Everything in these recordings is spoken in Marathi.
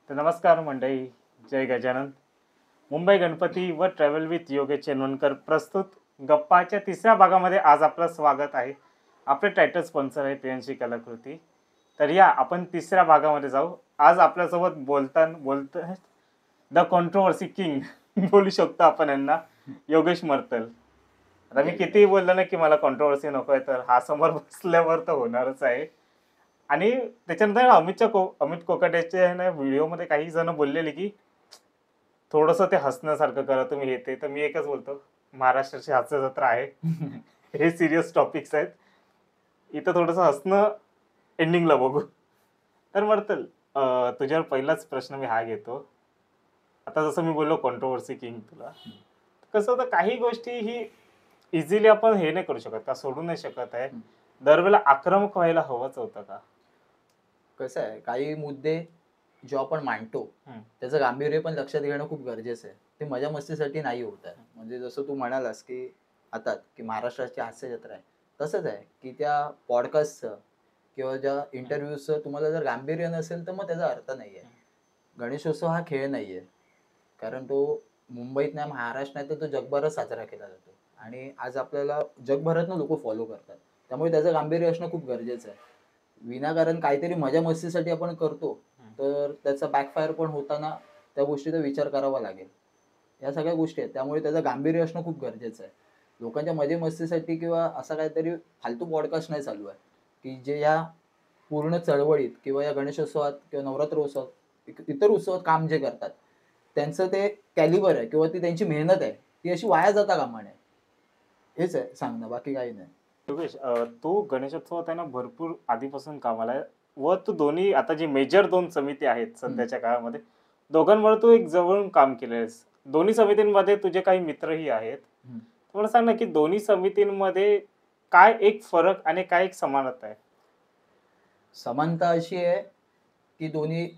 तर नमस्कार मंडळी, जय गजानन. मुंबई गणपती व ट्रॅव्हल विथ योगेश चेनवणकर प्रस्तुत गप्पाच्या तिसऱ्या भागामध्ये आज आपलं स्वागत आहे. आपले टायटल स्पॉन्सर आहे प्रियांशी कलाकृती. तर या आपण तिसऱ्या भागामध्ये जाऊ. आज आपल्यासोबत बोलत द कॉन्ट्रोवर्सी किंग बोलू शकतो आपण यांना, योगेश मर्तल. आता मी कितीही बोललो ना की मला कॉन्ट्रोवर्सी नको आहे, तर हा समोर बसल्यावर तर होणारच आहे. आणि त्याच्यानंतर अमित कोकाटेच्या ना व्हिडिओमध्ये काही जण बोललेले की थोडंसं ते हसण्यासारखं करा तुम्ही हे ते. तर मी एकच बोलतो, महाराष्ट्राची हास्य जत्रा आहे. हे सिरियस टॉपिक्स आहेत, इथं थोडंसं हसणं एंडिंगला बघू. तर मर्तल, तुझ्यावर पहिलाच प्रश्न मी हा घेतो. आता जसं मी बोललो कॉन्ट्रोवर्सी किंग तुला, कसं होतं काही गोष्टी ही इझिली आपण हे नाही करू शकत का, सोडू नाही शकत आहे. दरवेळेला आक्रमक व्हायला हवंच होतं का? कसं आहे, काही मुद्दे जो आपण मांडतो त्याचं गांभीर्य पण लक्षात घेणं खूप गरजेचं आहे. ते मजा मस्तीसाठी नाही होत आहे. म्हणजे जसं तू म्हणालास की आता की महाराष्ट्राची हास्य जत्रा आहे, तसंच आहे की त्या पॉडकास्टचं किंवा ज्या इंटरव्ह्यूजचं तुम्हाला जर गांभीर्य नसेल तर मग त्याचा अर्थ नाही आहे. गणेशोत्सव हा खेळ नाही आहे, कारण तो मुंबईत नाही, महाराष्ट्र नाही, तर तो जगभरात साजरा केला जातो आणि आज आपल्याला जगभरातनं लोक फॉलो करतात. त्यामुळे त्याचं गांभीर्य असणं खूप गरजेचं आहे. विनाकारण काहीतरी मजा मस्तीसाठी आपण करतो तर त्याचा बॅकफायर पण होताना त्या गोष्टीचा विचार करावा लागेल. या सगळ्या गोष्टी आहेत, त्यामुळे त्याचं गांभीर्य असणं खूप गरजेचं आहे. लोकांच्या मजे मस्तीसाठी किंवा असा काहीतरी फालतू पॉडकास्ट नाही चालू आहे की जे या पूर्ण चळवळीत किंवा या गणेशोत्सवात किंवा नवरात्र उत्सवात इतर उत्सवात काम जे करतात त्यांचं ते कॅलिबर आहे किंवा ती त्यांची मेहनत आहे, ती अशी वाया जाता कामा नये. हेच आहे सांगणं, बाकी काही नाही. योगेश, तू गणेशोत्सवात आहे ना भरपूर आधीपासून कामाला आहे व तू दोन्ही आता जी मेजर दोन समिती आहेत सध्याच्या काळामध्ये, दोघांवर तू एक जवळून काम केलेस. दोन्ही समितींमध्ये तुझे काही मित्रही आहेत. मला सांग ना की दोन्ही समितींमध्ये काय एक फरक आणि काय एक समानता आहे? समानता अशी आहे की दोन्ही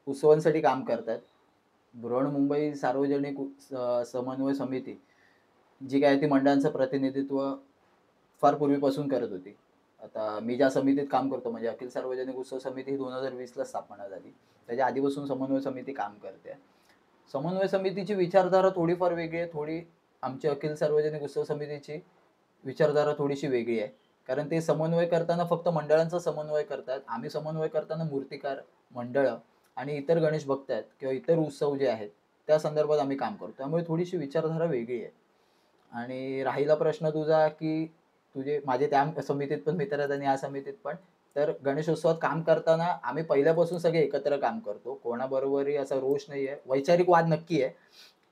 उत्सवांसाठी काम करतात. बृहन्मुंबई सार्वजनिक समन्वय समिती जी काय ती मंडळांचं प्रतिनिधित्व फार पूर्वीपासून करत होती. आता मी ज्या समितीत काम करतो म्हणजे अखिल सार्वजनिक उत्सव समिती ही 2020ला स्थापना झाली. त्याच्या आधीपासून समन्वय समिती काम करते. समन्वय समितीची विचारधारा थोडीफार वेगळी आहे. थोडी आमची अखिल सार्वजनिक उत्सव समितीची विचारधारा थोडीशी वेगळी आहे. कारण ते समन्वय करताना फक्त मंडळांचा समन्वय करतात. आम्ही समन्वय करताना मूर्तिकार, मंडळं आणि इतर गणेश भक्त आहेत किंवा इतर उत्सव जे आहेत त्या संदर्भात आम्ही काम करतो. त्यामुळे थोडीशी विचारधारा वेगळी आहे. आणि राहिला प्रश्न तुझा की तुझे माझे त्या समितीत पण मित्र आहेत आणि या समितीत पण, तर गणेशोत्सवात काम करताना आम्ही पहिल्यापासून सगळे एकत्र काम करतो. कोणाबरोबरही असा रोष नाही आहे. वैचारिक वाद नक्की आहे.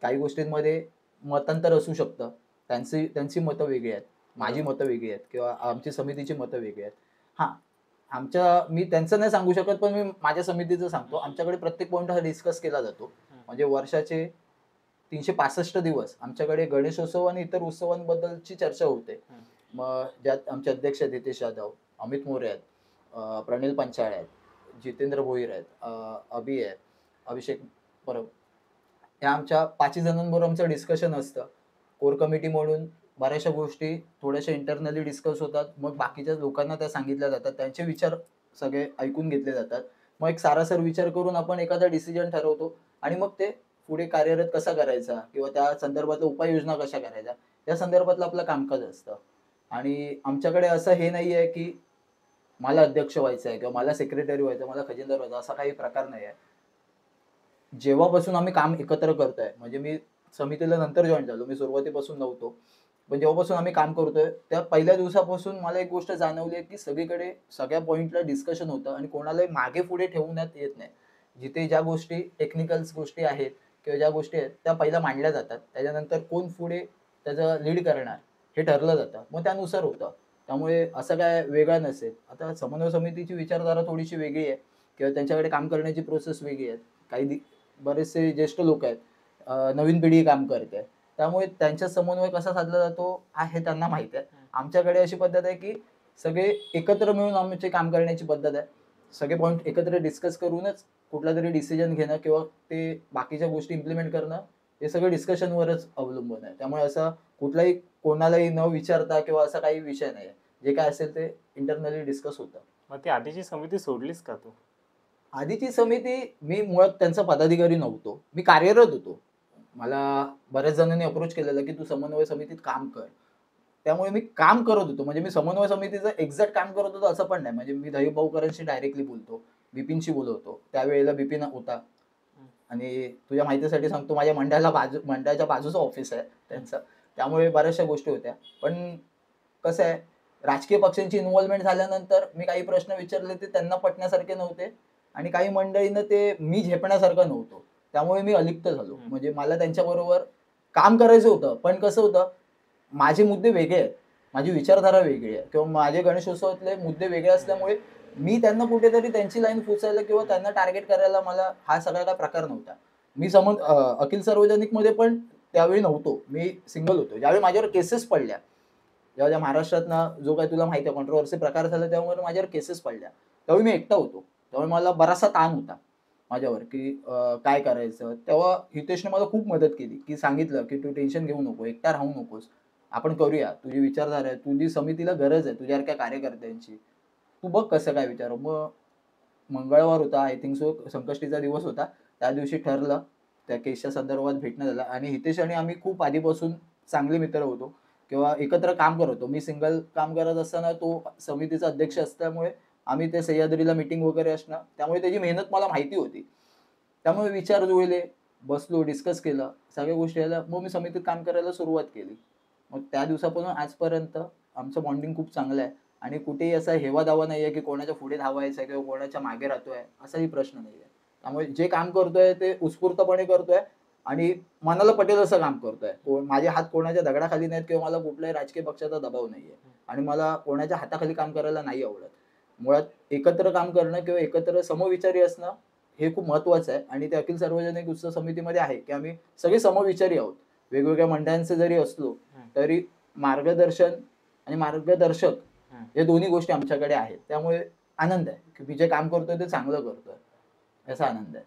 काही गोष्टींमध्ये मतांतर असू शकतं. त्यांची मतं वेगळी आहेत, माझी मतं वेगळी आहेत किंवा आमची समितीची मतं वेगळी आहेत. हां, मी त्यांचं नाही सांगू शकत, पण मी माझ्या समितीचं सांगतो. आमच्याकडे प्रत्येक पॉईंट हा डिस्कस केला जातो. म्हणजे वर्षाचे 365 दिवस आमच्याकडे गणेशोत्सव आणि इतर उत्सवांबद्दलची चर्चा होते. मग ज्यात आमचे अध्यक्ष आहेत हितेश जाधव, अमित मोरे आहेत, प्रणिल पंचाळे आहेत, जितेंद्र भोईर आहेत, अभि आहे, अभिषेक परब. ह्या आमच्या 5 जणांबरोबर आमचं डिस्कशन असतं. कोर कमिटी म्हणून बऱ्याचशा गोष्टी थोड्याशा इंटरनली डिस्कस होतात. मग बाकीच्या लोकांना त्या सांगितल्या जातात. त्यांचे विचार सगळे ऐकून घेतले जातात. मग एक सारासार विचार करून आपण एखादा डिसिजन ठरवतो आणि मग ते पुढे कार्यरत कसा करायचा किंवा त्या संदर्भातल्या उपाययोजना कशा करायच्या या संदर्भातलं आपलं कामकाज असतं. आणि आमच्याकडे असं हे नाही आहे की मला अध्यक्ष व्हायचं आहे किंवा मला सेक्रेटरी व्हायचं, मला खजिनदार व्हायचं, असा काही प्रकार नाही आहे. जेव्हापासून आम्ही काम एकत्र करतोय, म्हणजे मी समितीला नंतर जॉईन झालो, मी सुरुवातीपासून नव्हतो, पण जेव्हापासून आम्ही काम करतोय त्या पहिल्या दिवसापासून मला एक गोष्ट जाणवली आहे की सगळीकडे सगळ्या पॉईंटला डिस्कशन होतं आणि कोणालाही मागे पुढे ठेवण्यात येत नाही. जिथे ज्या गोष्टी टेक्निकल्स गोष्टी आहेत किंवा ज्या गोष्टी आहेत त्या पहिल्या मांडल्या जातात, त्याच्यानंतर कोण पुढे त्याचं लीड करणार हे ठरलं जातं, मग त्यानुसार होतं. त्यामुळे असं काय वेगळं नसेल. आता समन्वय समितीची विचारधारा थोडीशी वेगळी आहे किंवा त्यांच्याकडे काम करण्याची प्रोसेस वेगळी आहे. बरेचसे ज्येष्ठ लोक आहेत, नवीन पिढी काम करते, त्यामुळे त्यांच्या समन्वय कसा साधला जातो हे त्यांना माहिती आहे. आमच्याकडे अशी पद्धत आहे की सगळे एकत्र मिळून आमचे काम करण्याची पद्धत आहे. सगळे पॉईंट एकत्र डिस्कस करूनच कुठला तरी डिसिजन घेणं किंवा ते बाकीच्या गोष्टी इम्प्लिमेंट करणं हे सगळं डिस्कशनवरच अवलंबून आहे. त्यामुळे असं कुठलाही कोणालाही न विचारता किंवा असा काही विषय नाही आहे. जे काय असेल ते इंटरनली डिस्कस होतं. मग ती आधीची समिती सोडलीस का तू? आधीची समिती मी मुळात त्यांचा पदाधिकारी नव्हतो. मी कार्यरत होतो. मला बऱ्याच जणांनी अप्रोच केलेलं, की "तू समन्वय समितीत काम कर." त्यामुळे मी काम करत होतो. म्हणजे मी समन्वय समितीचं एक्झॅक्ट काम करत होतो असं पण नाही. म्हणजे मी दहीप भाऊकरांशी डायरेक्टली बोलतो. बिपिनशी बोलवतो. त्यावेळेला बिपिन होता आणि तुझ्या माहितीसाठी सांगतो माझ्या मंडळाच्या बाजूचं ऑफिस आहे त्यांचं. त्यामुळे बऱ्याचशा गोष्टी होत्या. पण कसं आहे, राजकीय पक्षांची इन्व्हॉल्वमेंट झाल्यानंतर मी काही प्रश्न विचारले ते त्यांना पटण्यासारखे नव्हते आणि काही मंडळींना ते मी झेपण्यासारखं नव्हतो. त्यामुळे मी अलिप्त झालो. म्हणजे मला त्यांच्याबरोबर काम करायचं होतं. पण कसं होतं, माझे मुद्दे वेगळे आहेत. माझी विचारधारा वेगळी आहे किंवा माझे गणेशोत्सवातले मुद्दे वेगळे असल्यामुळे मी त्यांना कुठेतरी त्यांची लाईन पुसायला किंवा त्यांना टार्गेट करायला मला हा सगळा काही प्रकार नव्हता. मी अखिल सार्वजनिकमध्ये पण त्यावेळी नव्हतो. मी सिंगल होतो. ज्यावेळी माझ्यावर केसेस पडल्या, जेव्हा त्या महाराष्ट्रातनं जो काही तुला माहिती आहे कॉन्ट्रोव्हर्सी प्रकार झाला त्यामुळे माझ्यावर केसेस पडल्या. त्यावेळी मी एकटा होतो. त्यामुळे मला बराचसा ताण होता माझ्यावर, की काय करायचं? तेव्हा हितेशने मला खूप मदत केली, की सांगितलं, की "तू टेन्शन घेऊ नको, एकटा राहू नकोस. आपण करूया. तुझी विचारधारा आहे, तुझी समितीला गरज आहे तुझ्यासारख्या कार्यकर्त्यांची. तू बघ कसं काय विचार." मग मंगळवार होता, आय थिंक सो संकष्टीचा दिवस होता. त्या दिवशी ठरलं, त्या केसच्या संदर्भात भेटणं झालं आणि हितेश आणि आम्ही खूप आधीपासून चांगले मित्र होतो किंवा एकत्र काम करत होतो. मी सिंगल काम करत असताना तो समितीचा अध्यक्ष असल्यामुळे आम्ही ते सह्याद्रीला मीटिंग वगैरे असणं, त्यामुळे त्याची मेहनत मला माहिती होती. त्यामुळे विचार जुळले, बसलो, डिस्कस केलं, सगळ्या गोष्टी आल्या. मग मी समितीत काम करायला सुरुवात केली. मग त्या दिवसापासून आजपर्यंत आमचं बॉन्डिंग खूप चांगलं आहे आणि कुठेही असा हेवा-दावा नाहीये, की कोणाच्या पुढे धावायचं किंवा कोणाच्या मागे राहतोय, असाही प्रश्न नाहीये. त्यामुळे जे काम करतोय ते उत्स्फूर्तपणे करतोय आणि मनाला पटेल असं काम करतोय. माझे हात कोणाच्या दगडाखाली नाहीत किंवा मला कुठल्याही राजकीय पक्षाचा दबाव नाहीये आणि मला कोणाच्या हाताखाली काम करायला नाही आवडत. मुळात एकत्र काम करणं किंवा एकत्र समविचारी असणं हे खूप महत्त्वाचं आहे आणि ते अखिल सार्वजनिक उत्सव समितीमध्ये आहे, की आम्ही सगळे समविचारी आहोत. वेगवेगळ्या मंडळांचे जरी असलो, तरी मार्गदर्शन आणि मार्गदर्शक या दोन्ही गोष्टी आमच्याकडे आहेत. त्यामुळे आनंद आहे, की मी जे काम करतोय ते चांगलं करतोय, याचा आनंद आहे.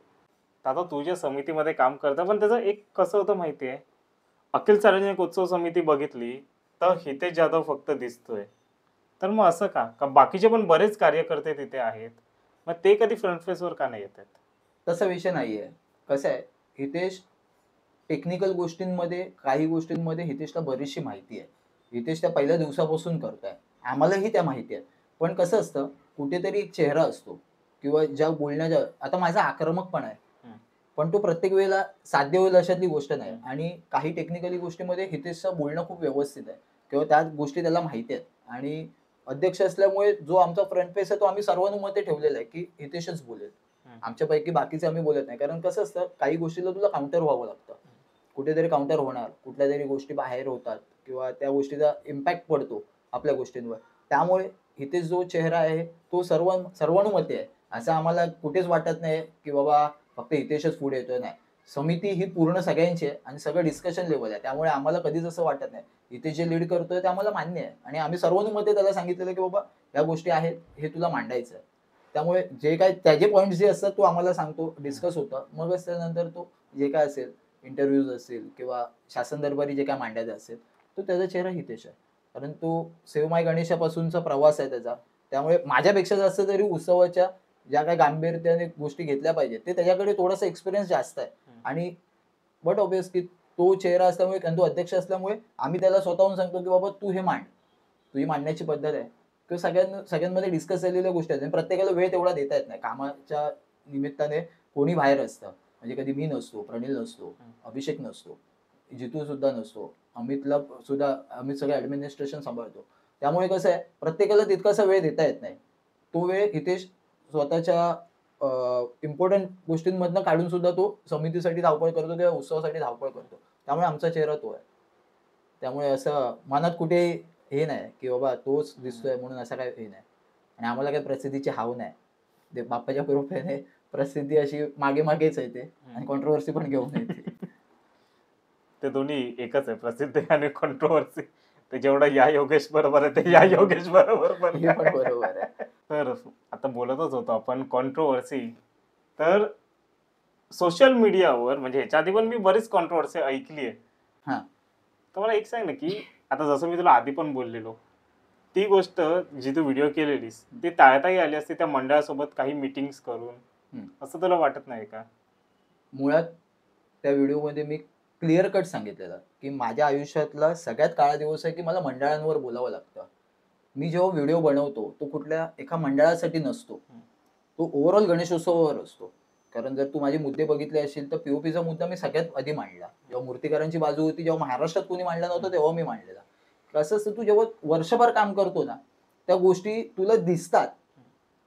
आता तू ज्या समितीमध्ये काम करता, पण त्याचं एक कसं होतं माहिती आहे, अखिल सार्वजनिक उत्सव समिती बघितली तर हितेश जाधव फक्त दिसतोय. तर मग असं का? का बाकीचे पण बरेच कार्यकर्ते तिथे आहेत. मग ते कधी फ्रंट फेसवर का नाही येत आहेत? तसा विषय नाहीये. कसं आहे, हितेश टेक्निकल गोष्टींमध्ये, काही गोष्टींमध्ये हितेशला बरीचशी माहिती आहे. हितेश त्या पहिल्या दिवसापासून करतोय. आम्हालाही त्या माहिती आहेत. पण कसं असतं, कुठेतरी एक चेहरा असतो किंवा ज्या बोलण्याच्या आता माझा आक्रमकपणा आहे. पण तो प्रत्येक वेळेला साध्य होईल अशातली गोष्ट नाही आणि काही टेक्निकली गोष्टीमध्ये हितेशचं बोलणं खूप व्यवस्थित आहे किंवा त्या गोष्टी त्याला माहिती आहेत आणि अध्यक्ष असल्यामुळे जो आमचा फ्रंट फेस आहे तो आम्ही सर्वानुमते ठेवलेला आहे, की हितेशच बोलेल. आमच्यापैकी बाकीचे आम्ही बोलत नाही. कारण कसं असतं, काही गोष्टीला तुला काउंटर व्हावं लागतं. कुठेतरी काउंटर होणार, कुठल्यातरी गोष्टी बाहेर होतात किंवा त्या गोष्टीचा इम्पॅक्ट पडतो आपल्या गोष्टींवर. त्यामुळे हितेश जो चेहरा आहे, तो सर्वानुमते आहे. असं आम्हाला कुठेच वाटत नाही, की बाबा फक्त हितेशच पुढे येतोय, नाही. समिती ही पूर्ण सगळ्यांची आहे आणि सगळं डिस्कशन लेव्हल आहे. त्यामुळे आम्हाला कधीच असं वाटत नाही. हितेश जे लीड करतोय ते आम्हाला मान्य आहे आणि आम्ही सर्वानुमते त्याला सांगितलेलं, की बाबा ह्या गोष्टी आहेत, हे तुला मांडायचं आहे. त्यामुळे जे काही त्याचे पॉइंट्स जे असतात, तो आम्हाला सांगतो, डिस्कस होतं. मगच त्यानंतर तो जे काय असेल, इंटरव्ह्यूज असेल किंवा शासन दरबारी जे काय मांडायचं असेल, तो त्याचा चेहरा हितेश आहे. कारण तो सेव्ह माय गणेशापासूनचा प्रवास आहे त्याचा. त्यामुळे माझ्यापेक्षा जास्त तरी उत्सवाच्या ज्या काही गांभीर्याने गोष्टी घेतल्या पाहिजेत, ते त्याच्याकडे थोडासा एक्सपिरियन्स जास्त आहे आणि बट ऑब्व्हियसली तो चेहरा असल्यामुळे आणि तो अध्यक्ष असल्यामुळे आम्ही त्याला स्वतःहून सांगतो, की "बाबा तू हे मांड. तुझी मांडण्याची पद्धत आहे." किंवा सगळ्यांमध्ये डिस्कस झालेल्या गोष्टी आहेत आणि प्रत्येकाला वेळ तेवढा देता येत नाही. कामाच्या निमित्ताने कोणी बाहेर असतं. म्हणजे कधी मी नसतो, प्रणील नसतो, अभिषेक नसतो, जितू सुद्धा नसतो, अमितला सुद्धा अमित सगळं ॲडमिनिस्ट्रेशन सांभाळतो. त्यामुळे कसं आहे, प्रत्येकाला तितकासा वेळ देता येत नाही. तो वेळ हितेश स्वतःच्या इम्पोर्टंट गोष्टींमधनं काढून सुद्धा तो समितीसाठी धावपळ करतो किंवा उत्सवासाठी धावपळ करतो. त्यामुळे आमचा चेहरा तो आहे. त्यामुळे असं मनात कुठे हे नाही, की बाबा तोच दिसतोय म्हणून असं काही हे नाही. आणि आम्हाला काही प्रसिद्धीची हाव नाही. ते बाप्पाच्या कृपेने प्रसिद्धी अशी मागे-मागेच येते आणि कॉन्ट्रोव्हर्सी पण घेऊन येते. ते दोन्ही एकच आहे, प्रसिद्धी आणि कॉन्ट्रोव्हर्सी. ते जेवढं या योगेश बरोबर आहे, ते या योगेश बरोबर पण हे पण बरोबर आहे. तर आता बोलतच होतो आपण कॉन्ट्रोव्हर्सी. तर सोशल मीडियावर म्हणजे ह्याच्या आधी पण मी बरीच कॉन्ट्रोव्हर्सी ऐकली आहे. हां. तर मला एक सांग ना, की आता जसं मी तुला आधी पण बोललेलो, ती गोष्ट जी तू व्हिडिओ केलेलीस, ती टाळताही आली असती त्या मंडळासोबत काही मीटिंग्स करून, असं तुला वाटत नाही का? मुळात त्या व्हिडिओमध्ये मी क्लिअर कट सांगितलेलं की माझ्या आयुष्यातला सगळ्यात काळा दिवस आहे की मला मंडळांवर बोलावं लागतं. मी जेव्हा व्हिडिओ बनवतो तो कुठल्या एका मंडळासाठी नसतो, तो ओव्हरऑल गणेशोत्सवावर असतो. कारण जर तू माझे मुद्दे बघितले असतील तर पीओपीचा मुद्दा मी सगळ्यात आधी मांडला. जेव्हा मूर्तीकारांची बाजू होती, जेव्हा महाराष्ट्रात कोणी मांडला नव्हता तेव्हा मी मांडलेला. कसं असतं, तू जेव्हा वर्षभर काम करतो ना, त्या गोष्टी तुला दिसतात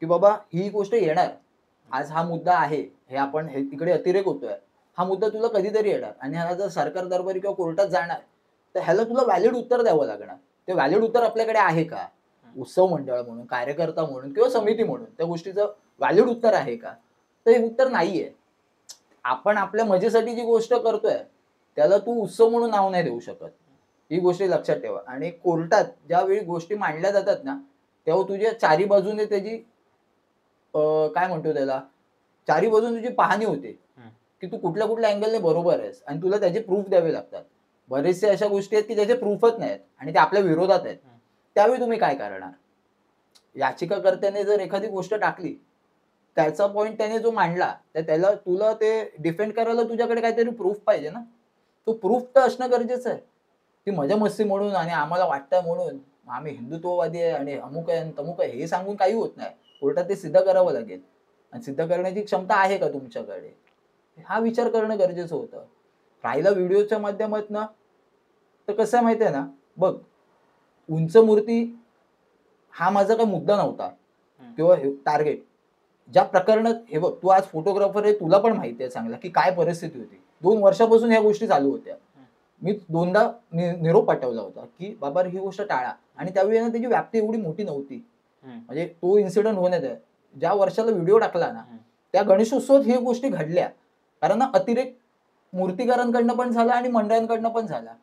की बाबा ही गोष्ट येणार. आज हा मुद्दा आहे, हे आपण हे इकडे अतिरेक होतोय, हा मुद्दा तुला कधीतरी येणार आणि ह्याला जर सरकार दरबारी किंवा कोर्टात जाणार तर ह्याला तुला व्हॅलिड उत्तर द्यावं लागणार. ते व्हॅलिड उत्तर आपल्याकडे आहे का? उत्सव मंडळ म्हणून, कार्यकर्ता म्हणून किंवा समिती म्हणून त्या गोष्टीचं व्हॅलिड उत्तर आहे का? तर हे उत्तर नाहीये. आपण आपल्या मजेसाठी जी गोष्ट करतोय त्याला तू उत्सव म्हणून नाव नाही देऊ शकत. ही गोष्ट लक्षात ठेवा. आणि कोर्टात ज्यावेळी गोष्टी मांडल्या जातात ना, तेव्हा तुझ्या चारी बाजूने त्याची काय म्हणतो त्याला, चारी बाजूने तुझी पाहणी होते की तू कुठल्या कुठल्या अँगलने बरोबर आहेस आणि तुला त्याचे प्रूफ द्यावे लागतात. बरेचसे अशा गोष्टी आहेत की त्याचे प्रूफच नाहीत आणि ते आपल्या विरोधात आहेत. त्यावेळी तुम्ही काय करणार? याचिकाकर्त्याने जर एखादी गोष्ट टाकली, त्याचा पॉइंट त्याने जो मांडला, तर त्याला तुला ते डिफेंड करायला तुझ्याकडे काहीतरी प्रूफ पाहिजे ना. तो प्रूफ तर असणं गरजेचं आहे. ती मजा मस्ती म्हणून आणि आम्हाला वाटतं म्हणून आम्ही हिंदुत्ववादी आहे आणि अमुक आहे आणि तमुक आहे हे सांगून काही होत नाही. कोर्टात ते सिद्ध करावं लागेल आणि सिद्ध करण्याची क्षमता आहे का तुमच्याकडे, हा विचार करणं गरजेचं होतं. राहिला व्हिडिओच्या माध्यमातून, तर कसं आहे माहिती आहे ना, बघ, उंच मूर्ती हा माझा काही मुद्दा नव्हता किंवा टार्गेट. ज्या प्रकरणात हे बघ, तू आज फोटोग्राफर आहे, तुला पण माहिती आहे चांगला की काय परिस्थिती होती. 2 वर्षापासून ह्या गोष्टी चालू होत्या. मी दोनदा निरोप पाठवला होता की बाबा ही गोष्ट टाळा आणि त्यावेळी ना त्याची व्याप्ती एवढी मोठी नव्हती. म्हणजे तो इन्सिडेंट होण्यात आहे. ज्या वर्षाला व्हिडिओ टाकला ना, त्या गणेशोत्सवात ही गोष्टी घडल्या. कारण ना अतिरेक मूर्तिकारांकडनं पण झाला आणि मंडळांकडनं पण झाला.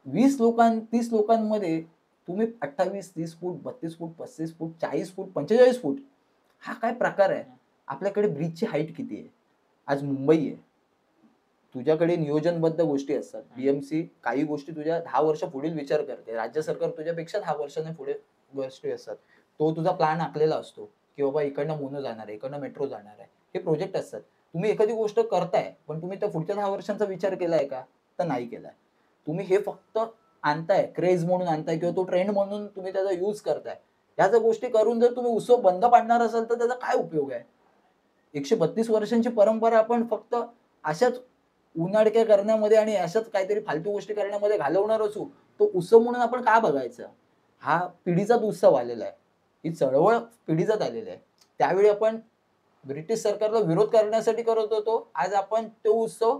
30 लोकांमध्ये तुम्ही 28, 30 फूट, 32 फूट, 35 फूट, 40 फूट, 45 फूट, हा काय प्रकार आहे? आपल्याकडे ब्रिजची हाईट किती आहे? आज मुंबई आहे. तुझ्याकडे नियोजनबद्ध गोष्टी असतात. बीएमसी काही गोष्टी तुझ्या 10 वर्ष पुढील विचार करते. राज्य सरकार तुझ्यापेक्षा 10 वर्षाने पुढे गोष्टी असतात. तो तुझा प्लॅन आखलेला असतो की बाबा इकडनं मोनो जाणार आहे, इकडनं मेट्रो जाणार आहे. हे प्रोजेक्ट असतात. तुम्ही एखादी गोष्ट करताय, पण तुम्ही त्या पुढच्या 10 वर्षांचा विचार केलाय का? तर नाही केलाय. तुम्ही हे फक्त आणताय, क्रेज म्हणून आणताय किंवा तो ट्रेंड म्हणून तुम्ही त्याचा यूज करताय. ह्या जर गोष्टी करून जर तुम्ही उत्सव बंद पाडणार असाल तर त्याचा काय उपयोग आहे? 132 वर्षांची परंपरा आपण फक्त अशाच उनाडक्या करण्यामध्ये आणि अशाच काहीतरी फालतू गोष्टी करण्यामध्ये घालवणार असू, तो उत्सव म्हणून आपण का बघायचा? हा पिढीचाच उत्सव आलेला आहे. ही चळवळ पिढीजात आलेली आहे. त्यावेळी आपण ब्रिटिश सरकारला विरोध करण्यासाठी करत होतो. आज आपण तो उत्सव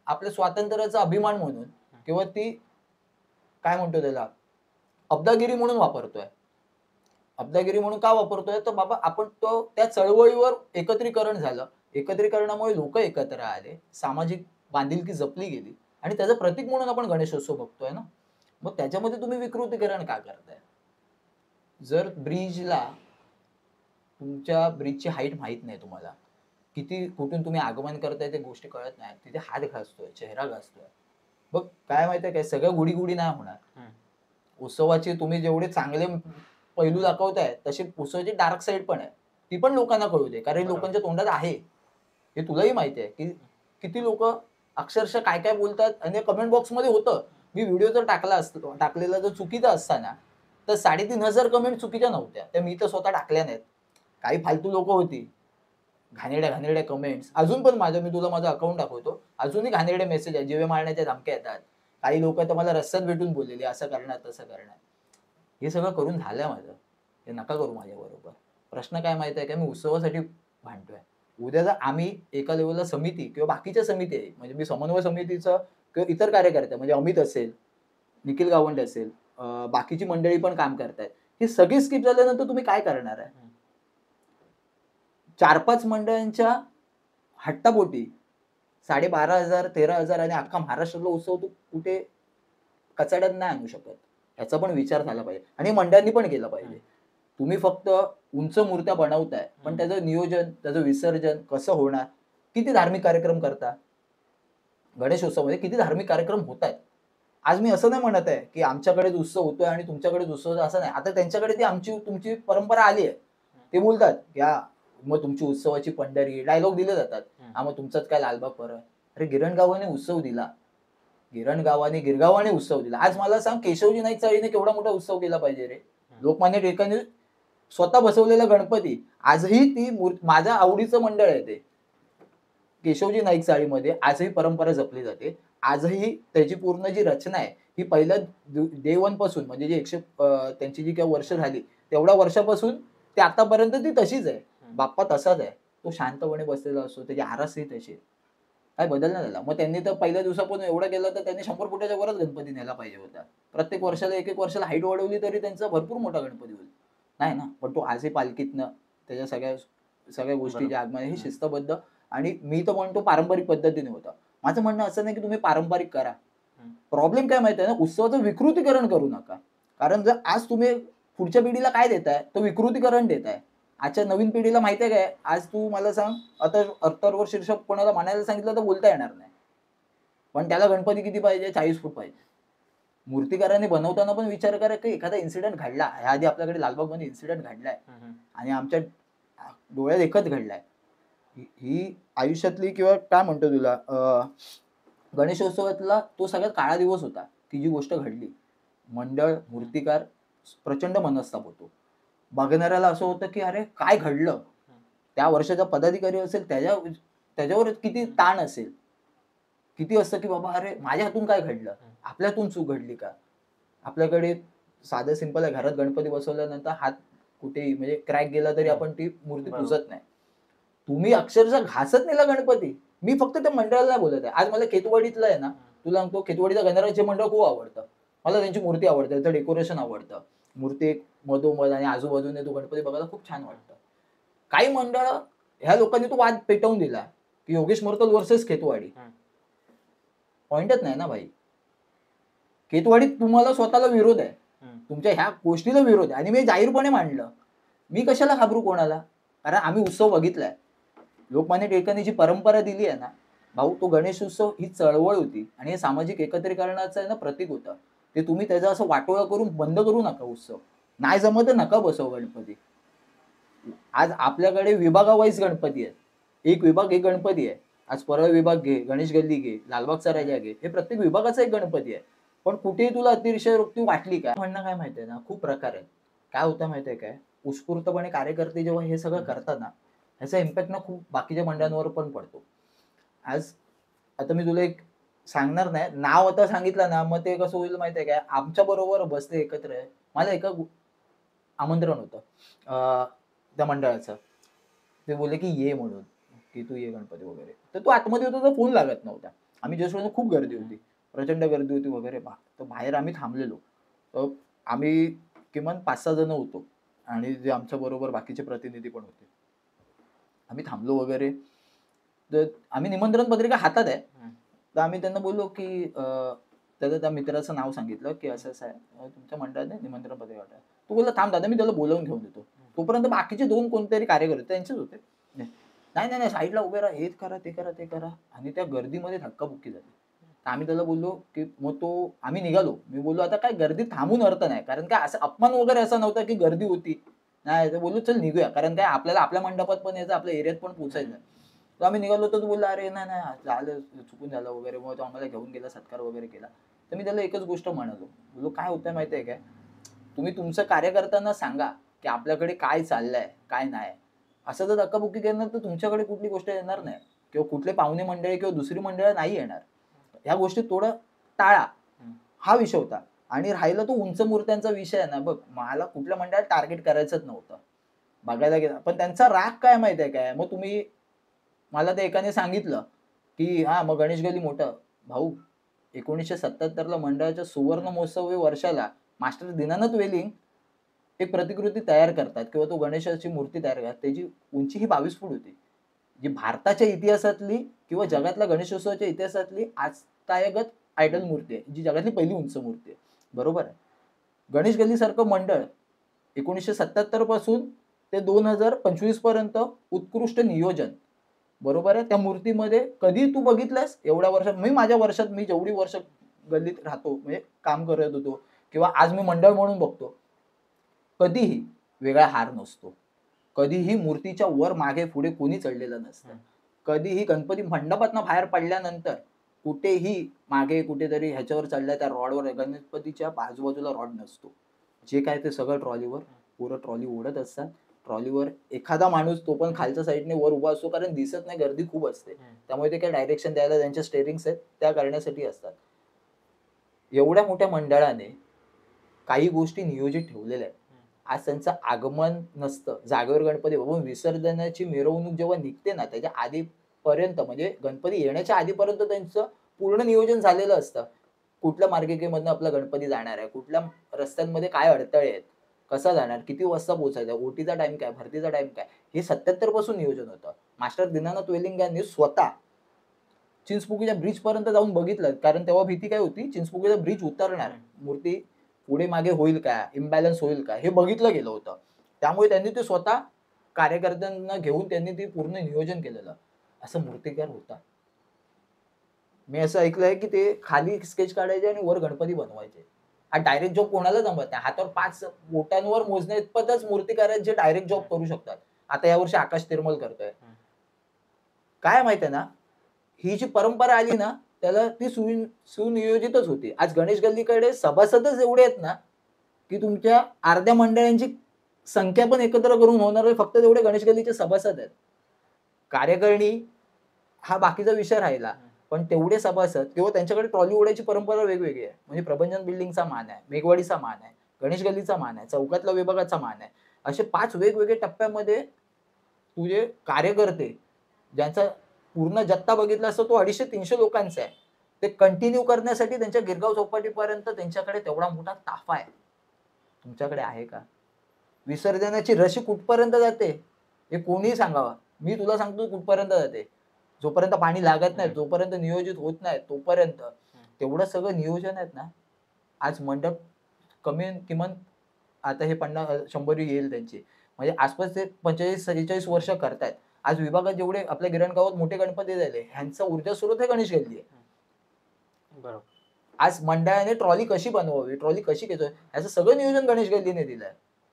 आपल्या स्वातंत्र्याचा अभिमान म्हणून किंवा ती काय म्हणतो त्याला, अब्दागिरी म्हणून वापरतोय. अब्दागिरी म्हणून का वापरतोय? तर बाबा आपण तो त्या चळवळीवर एकत्रीकरण झालं. एकत्रीकरणामुळे लोक एकत्र आले, सामाजिक बांधिलकी जपली गेली आणि त्याचं प्रतीक म्हणून आपण गणेशोत्सव बघतोय ना. मग त्याच्यामध्ये तुम्ही विकृतीकरण का करताय? जर तुमच्या ब्रिजची हाईट माहित नाही, तुम्हाला किती कुठून तुम्ही आगमन करताय ते गोष्टी कळत नाही, तिथे हात घासतोय, चेहरा घासतोय, बघ काय माहितीये काय, सगळं गुडी गुडी नाही होणार. उत्सवाचे तुम्ही जेवढे चांगले पैलू दाखवताय तशी उत्सवाची डार्क साईड पण आहे. ती पण लोकांना कळू दे, कारण लोकांच्या तोंडात आहे. हे तुलाही माहिती आहे की किती लोक अक्षरशः काय काय बोलतात आणि कमेंट बॉक्स मध्ये होतं. मी व्हिडिओ जर टाकलेला जर चुकीचा असताना तर 3,500 कमेंट चुकीच्या नव्हत्या. त्या मी तर स्वतः टाकल्या नाहीत. काही फालतू लोक होती, घाणेरड्या कमेंट्स. अजून पण मी तुला माझं अकाउंट दाखवतो, अजूनही घाणेरडे मेसेज आहे, जीवे मारण्याच्या धमक्या येतात. काही लोक तर मला रस्त्यात भेटून बोललेली असं करणार तसं करणार. हे सगळं करून झालंय माझं, हे नका करू माझ्या बरोबर. प्रश्न काय माहिती आहे का, मी उत्सवासाठी भांडतोय. उद्या जर आम्ही एका लेवलला समिती किंवा बाकीच्या समिती आहे, म्हणजे मी समन्वय समितीचं किंवा इतर कार्यकर्ते म्हणजे अमित असेल, निखिल गावंडे असेल, बाकीची मंडळी पण काम करतायत, ही सगळी स्किप झाल्यानंतर तुम्ही काय करणार आहे? 4-5 मंडळांच्या हट्टापोटी 12,500, 13,000 आणि अख्खा महाराष्ट्रातला उत्सव तू कुठे कचाड्यात नाही आणू शकत. याचा पण विचार झाला पाहिजे आणि मंडळांनी पण केला पाहिजे. तुम्ही फक्त उंच मूर्त्या बनवताय, पण त्याचं नियोजन, त्याचं विसर्जन कसं होणार? किती धार्मिक कार्यक्रम करता? गणेशोत्सवामध्ये किती धार्मिक कार्यक्रम होत आहेत? आज मी असं नाही म्हणत आहे की आमच्याकडेच उत्सव होतोय आणि तुमच्याकडेच उत्सव, असं नाही. आता त्यांच्याकडे ती तुमची परंपरा आली आहे. ते बोलतात की मग तुमची उत्सवाची पंढरी डायलॉग दिले जातात. हा मग तुमचाच काय लालबाग परळ. अरे गिरणगावाने उत्सव दिला, गिरगावाने उत्सव दिला. आज मला सांग, केशवजी नाईक चाळीने केवढा मोठा उत्सव केला पाहिजे रे. लोकमान्य टिळकांनी स्वतः बसवलेला गणपती आजही ती माझ्या आवडीचं मंडळ आहे ते केशवजी नाईक चाळीमध्ये. आजही परंपरा जपली जाते. आजही त्याची पूर्ण जी रचना आहे ही पहिल्या डे वन पासून, म्हणजे जे त्यांची जी काही वर्ष झाली तेवढ्या वर्षापासून ते आतापर्यंत ती तशीच आहे. बाप्पा तसाच आहे. तो शांतपणे बसलेला असतो, त्याची आरासही तशी आहे. काय बदल नाही झाला. मग त्यांनी तर पहिल्या दिवसापासून एवढं केलं तर त्यांनी 100 फुटाच्या वरच गणपती नेला पाहिजे होता. प्रत्येक वर्षाला एक वर्षाला हाईट वाढवली तरी त्यांचा भरपूर मोठा गणपती होईल. नाही ना, पण तो आजही पालखीतनं त्याच्या सगळ्या गोष्टी ज्या आगमन हे शिस्तबद्ध आणि मी तर म्हणतो पारंपरिक पद्धतीने होतं. माझं म्हणणं असं नाही की तुम्ही पारंपरिक करा. प्रॉब्लेम काय माहिती आहे ना, उत्सवाचं विकृतीकरण करू नका. कारण जर आज तुम्ही पुढच्या पिढीला काय देताय, तो विकृतीकरण देताय. आजच्या नवीन पिढीला माहिती आहे काय, आज तू मला सांग, आता अत्तरवर शीर्षक कोणाला म्हणायला सांगितलं तर बोलता येणार नाही. पण त्याला गणपती किती पाहिजे, 40 फूट पाहिजे. मूर्तिकारांनी बनवताना पण विचार करा की एखादा इन्सिडेंट घडला, ह्या आधी आपल्याकडे लालबागमध्ये इन्सिडेंट घडलाय आणि आमच्या डोळ्यात एकच घडलाय. ही आयुष्यातली किंवा काय म्हणतो तुला गणेशोत्सवातला तो सगळ्यात काळा दिवस होता की जी गोष्ट घडली. मंडळ, मूर्तिकार प्रचंड मनस्ताप होतो. बघणाऱ्याला असं होतं की अरे काय घडलं. त्या वर्षाचा पदाधिकारी असेल त्याच्यावर किती ताण असेल, किती असतं की बाबा अरे माझ्या हातून काय घडलं, आपल्या हातून चूक घडली का. आपल्याकडे साधं सिंपल आहे, घरात गणपती बसवल्यानंतर हात कुठेही म्हणजे क्रॅक गेला तरी आपण ती मूर्ती पुजत नाही. तुम्ही अक्षरशः घासत नेला गणपती. मी फक्त त्या मंडळाला बोलत आहे. आज मला खेतवाडीतलं आहे ना, तुला सांगतो खेतवाडीचा गणराज्य मंडळ खूप आवडतं. मला त्यांची मूर्ती आवडते, त्यांचं डेकोरेशन आवडतं. मूर्ती एक मधोमध आणि आजूबाजूने तो गणपती बघायला खूप छान वाटतं. काही मंडळ ह्या लोकांनी तो वाद पेटवून दिला की योगेश मोरतल वर्सेस खेतवाडी. पॉइंटच नाही ना भाई. खेतवाडीत तुम्हाला स्वतःला विरोध आहे, तुमच्या ह्या गोष्टीला विरोध आहे आणि मी जाहीरपणे मांडलं. मी कशाला घाबरू कोणाला, कारण आम्ही उत्सव बघितलाय. लोकमान्य टिळकांनी जी परंपरा दिली आहे ना भाऊ, तो गणेश उत्सव ही चळवळ होती आणि हे सामाजिक एकत्रीकरणाचं आहे ना प्रतीक होतं. ते तुम्ही त्याचं असं वाटोळा करून बंद करू नका. उत्सव नाही जमत नका बसव गणपती. आज आपल्याकडे विभागावाईज गणपती आहेत. एक विभाग एक गणपती आहे. आज परळ विभाग घे, गणेश गल्ली घे, लालबागचा राजा घे, हे प्रत्येक विभागाचा एक गणपती आहे. पण कुठेही तुला अतिशयोक्ती वाटली का. म्हणणं काय माहितीये ना, खूप प्रकार आहेत. काय होतं माहितीये काय, उत्स्फूर्तपणे कार्यकर्ते जेव्हा हे सगळं करतात ना, ह्याचा इम्पॅक्ट ना खूप बाकीच्या मंडळांवर पण पडतो. आज आता मी तुला एक सांगणार नाही, नाव आता सांगितलं ना मग ते कसं होईल माहितीये काय, आमच्या बरोबर बसले एकत्र. मला एका आमंत्रण होतं त्या मंडळाचं. ते बोलले की ये म्हणून, की तू ये गणपती वगैरे. तर तो आतमध्ये होता तर फोन लागत नव्हता. आम्ही जस्ट खूप गर्दी होती, प्रचंड गर्दी होती वगैरे. तर बाहेर आम्ही थांबलेलो. तर आम्ही किमान 5-6 जण होतो आणि जे आमच्या बरोबर बाकीचे प्रतिनिधी पण होते. आम्ही थांबलो वगैरे. तर आम्ही निमंत्रण पत्रिका हातात आहे. तर आम्ही त्यांना बोललो की त्याचं त्या मित्राचं नाव सांगितलं की असं असं आहे, तुमच्या मंडळाने निमंत्रण पत्रिका वाटत. तो बोलला थांब दादा, मी त्याला बोलावून घेऊन येतो. तोपर्यंत बाकीचे 2 कोणतरी कार्यकर्ते त्यांचेच होते. नाही नाही नाही, साईडला उभे राहा, हेच करा ते करा ते करा. आणि त्या गर्दीमध्ये धक्काबुक्की झाली. तर आम्ही त्याला बोललो की मग आम्ही निघालो. मी बोललो आता काय गर्दी थांबून अर्थ नाही, कारण काय असं अपमान वगैरे असा नव्हता की गर्दी होती. नाही, तर बोललो चल निघूया, कारण काय आपल्याला आपल्या मंडपात पण यायचं, आपल्या एरियात पण पोहोचायचं. तर आम्ही निघालो. तर तो बोलला अरे नाही नाही झालं, चुकून झालं वगैरे. मग तो आम्हाला घेऊन गेला, सत्कार वगैरे केला. तर मी त्याला एकच गोष्ट म्हणालो, बोललो काय होतंय माहितीये काय, तुम्ही तुमचं कार्यकर्त्यांना सांगा की आपल्याकडे काय चाललंय काय नाही. असं जर धक्काबुक्की करणार तर तुमच्याकडे कुठली गोष्ट येणार नाही, किंवा कुठले पाहुणे मंडळी किंवा दुसरी मंडळ नाही येणार. ह्या गोष्टी थोडं टाळा. हा विषय होता. आणि राहिला तो उंच मूर्त्यांचा विषय आहे ना, बघ मला कुठल्या मंडळात टार्गेट करायचंच नव्हतं बघायला गेलं. पण त्यांचा राग काय माहितीये काय, मग तुम्ही मला ते एकाने सांगितलं की हा मग गणेश गल्ली मोठं. भाऊ 1977ला मंडळाच्या सुवर्ण महोत्सवी वर्षाला मास्टर दीनानाथ वेलिंग एक प्रतिकृती तयार करतात किंवा तो गणेशाची मूर्ती तयार करतात. त्याची उंची ही 22 फूट होती. जी भारताच्या इतिहासातली किंवा जगातल्या गणेशोत्सवाच्या इतिहासातली आजतायगत आयडल मूर्ती आहे, जी जगातली पहिली उंच मूर्ती आहे. बरोबर आहे. गणेश गल्लीसारखं मंडळ 1977 पासून ते 2025 पर्यंत उत्कृष्ट नियोजन. बरोबर आहे. त्या मूर्तीमध्ये कधी तू बघितलंस एवढ्या वर्षात, मी माझ्या वर्षात मी जेवढी वर्ष गल्लीत राहतो म्हणजे काम करत होतो किंवा आज मी मंडळ म्हणून बघतो, कधीही वेगळा हार नसतो, कधीही मूर्तीच्या वर मागे पुढे कोणी चढलेलं नसतं. कधीही गणपती मंडपातनं बाहेर पडल्यानंतर कुठेही मागे कुठेतरी ह्याच्यावर चढल्या त्या रॉडवर गणपतीच्या आजूबाजूला रॉड नसतो. जे काय ते सगळं ट्रॉलीवर, पुरं ट्रॉली ओढत असतात. ट्रॉलीवर एखादा माणूस तो पण खालच्या साईडने वर उभा असतो, कारण दिसत नाही, गर्दी खूप असते. त्यामुळे ते काय डायरेक्शन द्यायला त्यांच्या स्टेरिंग्स आहेत त्या करण्यासाठी असतात. एवढ्या मोठ्या मंडळाने काही गोष्टी नियोजित ठेवलेल्या आहेत. आज त्यांचं आगमन नसतं, जागेवर गणपती बघून विसर्जनाची मिरवणूक जेव्हा निघते ना, त्याच्या आधीपर्यंत म्हणजे गणपती येण्याच्या आधीपर्यंत त्यांचं पूर्ण नियोजन झालेलं असतं. कुठल्या मार्गिकेमधनं आपला गणपती जाणार आहे, कुठल्या रस्त्यांमध्ये काय अडथळे आहेत, कसा जाणार, किती वाजता पोहोचायचा, ओटीचा टाइम काय, भरतीचा टाइम काय, हे 77 पासून नियोजन होतं. मास्टर दीनानाथ वेलिंग यांनी स्वतः चिंचपोकीच्या ब्रिज पर्यंत जाऊन बघितलं, कारण तेव्हा भीती काय होती, चिंचपोकीचा ब्रिज उतरणार, मूर्ती पुढे मागे होईल का, इम्बॅलन्स होईल का, हे बघितलं गेलं होतं. त्यामुळे त्यांनी ते स्वतः कार्यकर्त्यांना घेऊन त्यांनी ते पूर्ण नियोजन केलेलं. असं मूर्तिकार होता. मी असं ऐकलंय की ते खाली स्केच काढायचे आणि वर गणपती बनवायचे. हा डायरेक्ट जॉब कोणाला जमत नाही. हातावर 5 बोटांवर मोजण्या इतपतच मूर्तिकार आहेत जे डायरेक्ट जॉब करू शकतात. आता यावर्षी आकाश तिरमल करतोय. काय माहितीये ना, ही जी परंपरा आली ना, त्याला ती सुनियोजितच होती. आज गणेश गल्लीकडे सभासदच एवढे आहेत ना, की तुमच्या अर्ध्या मंडळांची संख्या पण एकत्र करून होणार फक्त तेवढे गणेश गल्लीचे सभासद आहेत. कार्यकारिणी हा बाकीचा विषय राहिला, पण तेवढे सभासद किंवा त्यांच्याकडे ट्रॉली ओढायची परंपरा वेगवेगळी आहे. म्हणजे प्रबंधन बिल्डिंगचा मान आहे, मेघवाडीचा मान आहे, गणेश गल्लीचा मान आहे, चौकातल्या विभागाचा मान आहे. असे 5 वेगवेगळ्या टप्प्यामध्ये तुझे कार्यकर्ते, ज्यांचा पूर्ण जत्ता बघितला असतो तो 250-300 लोकांचा आहे. ते कंटिन्यू करण्यासाठी त्यांच्या गिरगाव चौपाटीपर्यंत त्यांच्याकडे तेवढा मोठा ताफा आहे. तुमच्याकडे आहे का? विसर्जनाची रशी कुठपर्यंत जाते हे कोणीही सांगावा. मी तुला सांगतो कुठपर्यंत जाते. जोपर्यंत पाणी लागत नाही, जोपर्यंत नियोजित होत नाही, तोपर्यंत तेवढं सगळं नियोजन आहेत ना. आज मंडप किमान आता हे 50-100 येईल त्यांची, म्हणजे आसपास ते 45-47 वर्ष करतायत. आज विभागात जेवढे आपल्या गिरणगावात मोठे गणपती झाले, ह्यांचा ऊर्जा स्रोत हे गणेश गल्ली आहे. बरोबर. आज मंडळाने ट्रॉली कशी बनवावी, ट्रॉली कशी घेतोय, ह्याचं सगळं नियोजन गणेश गल्लीने दिलंय.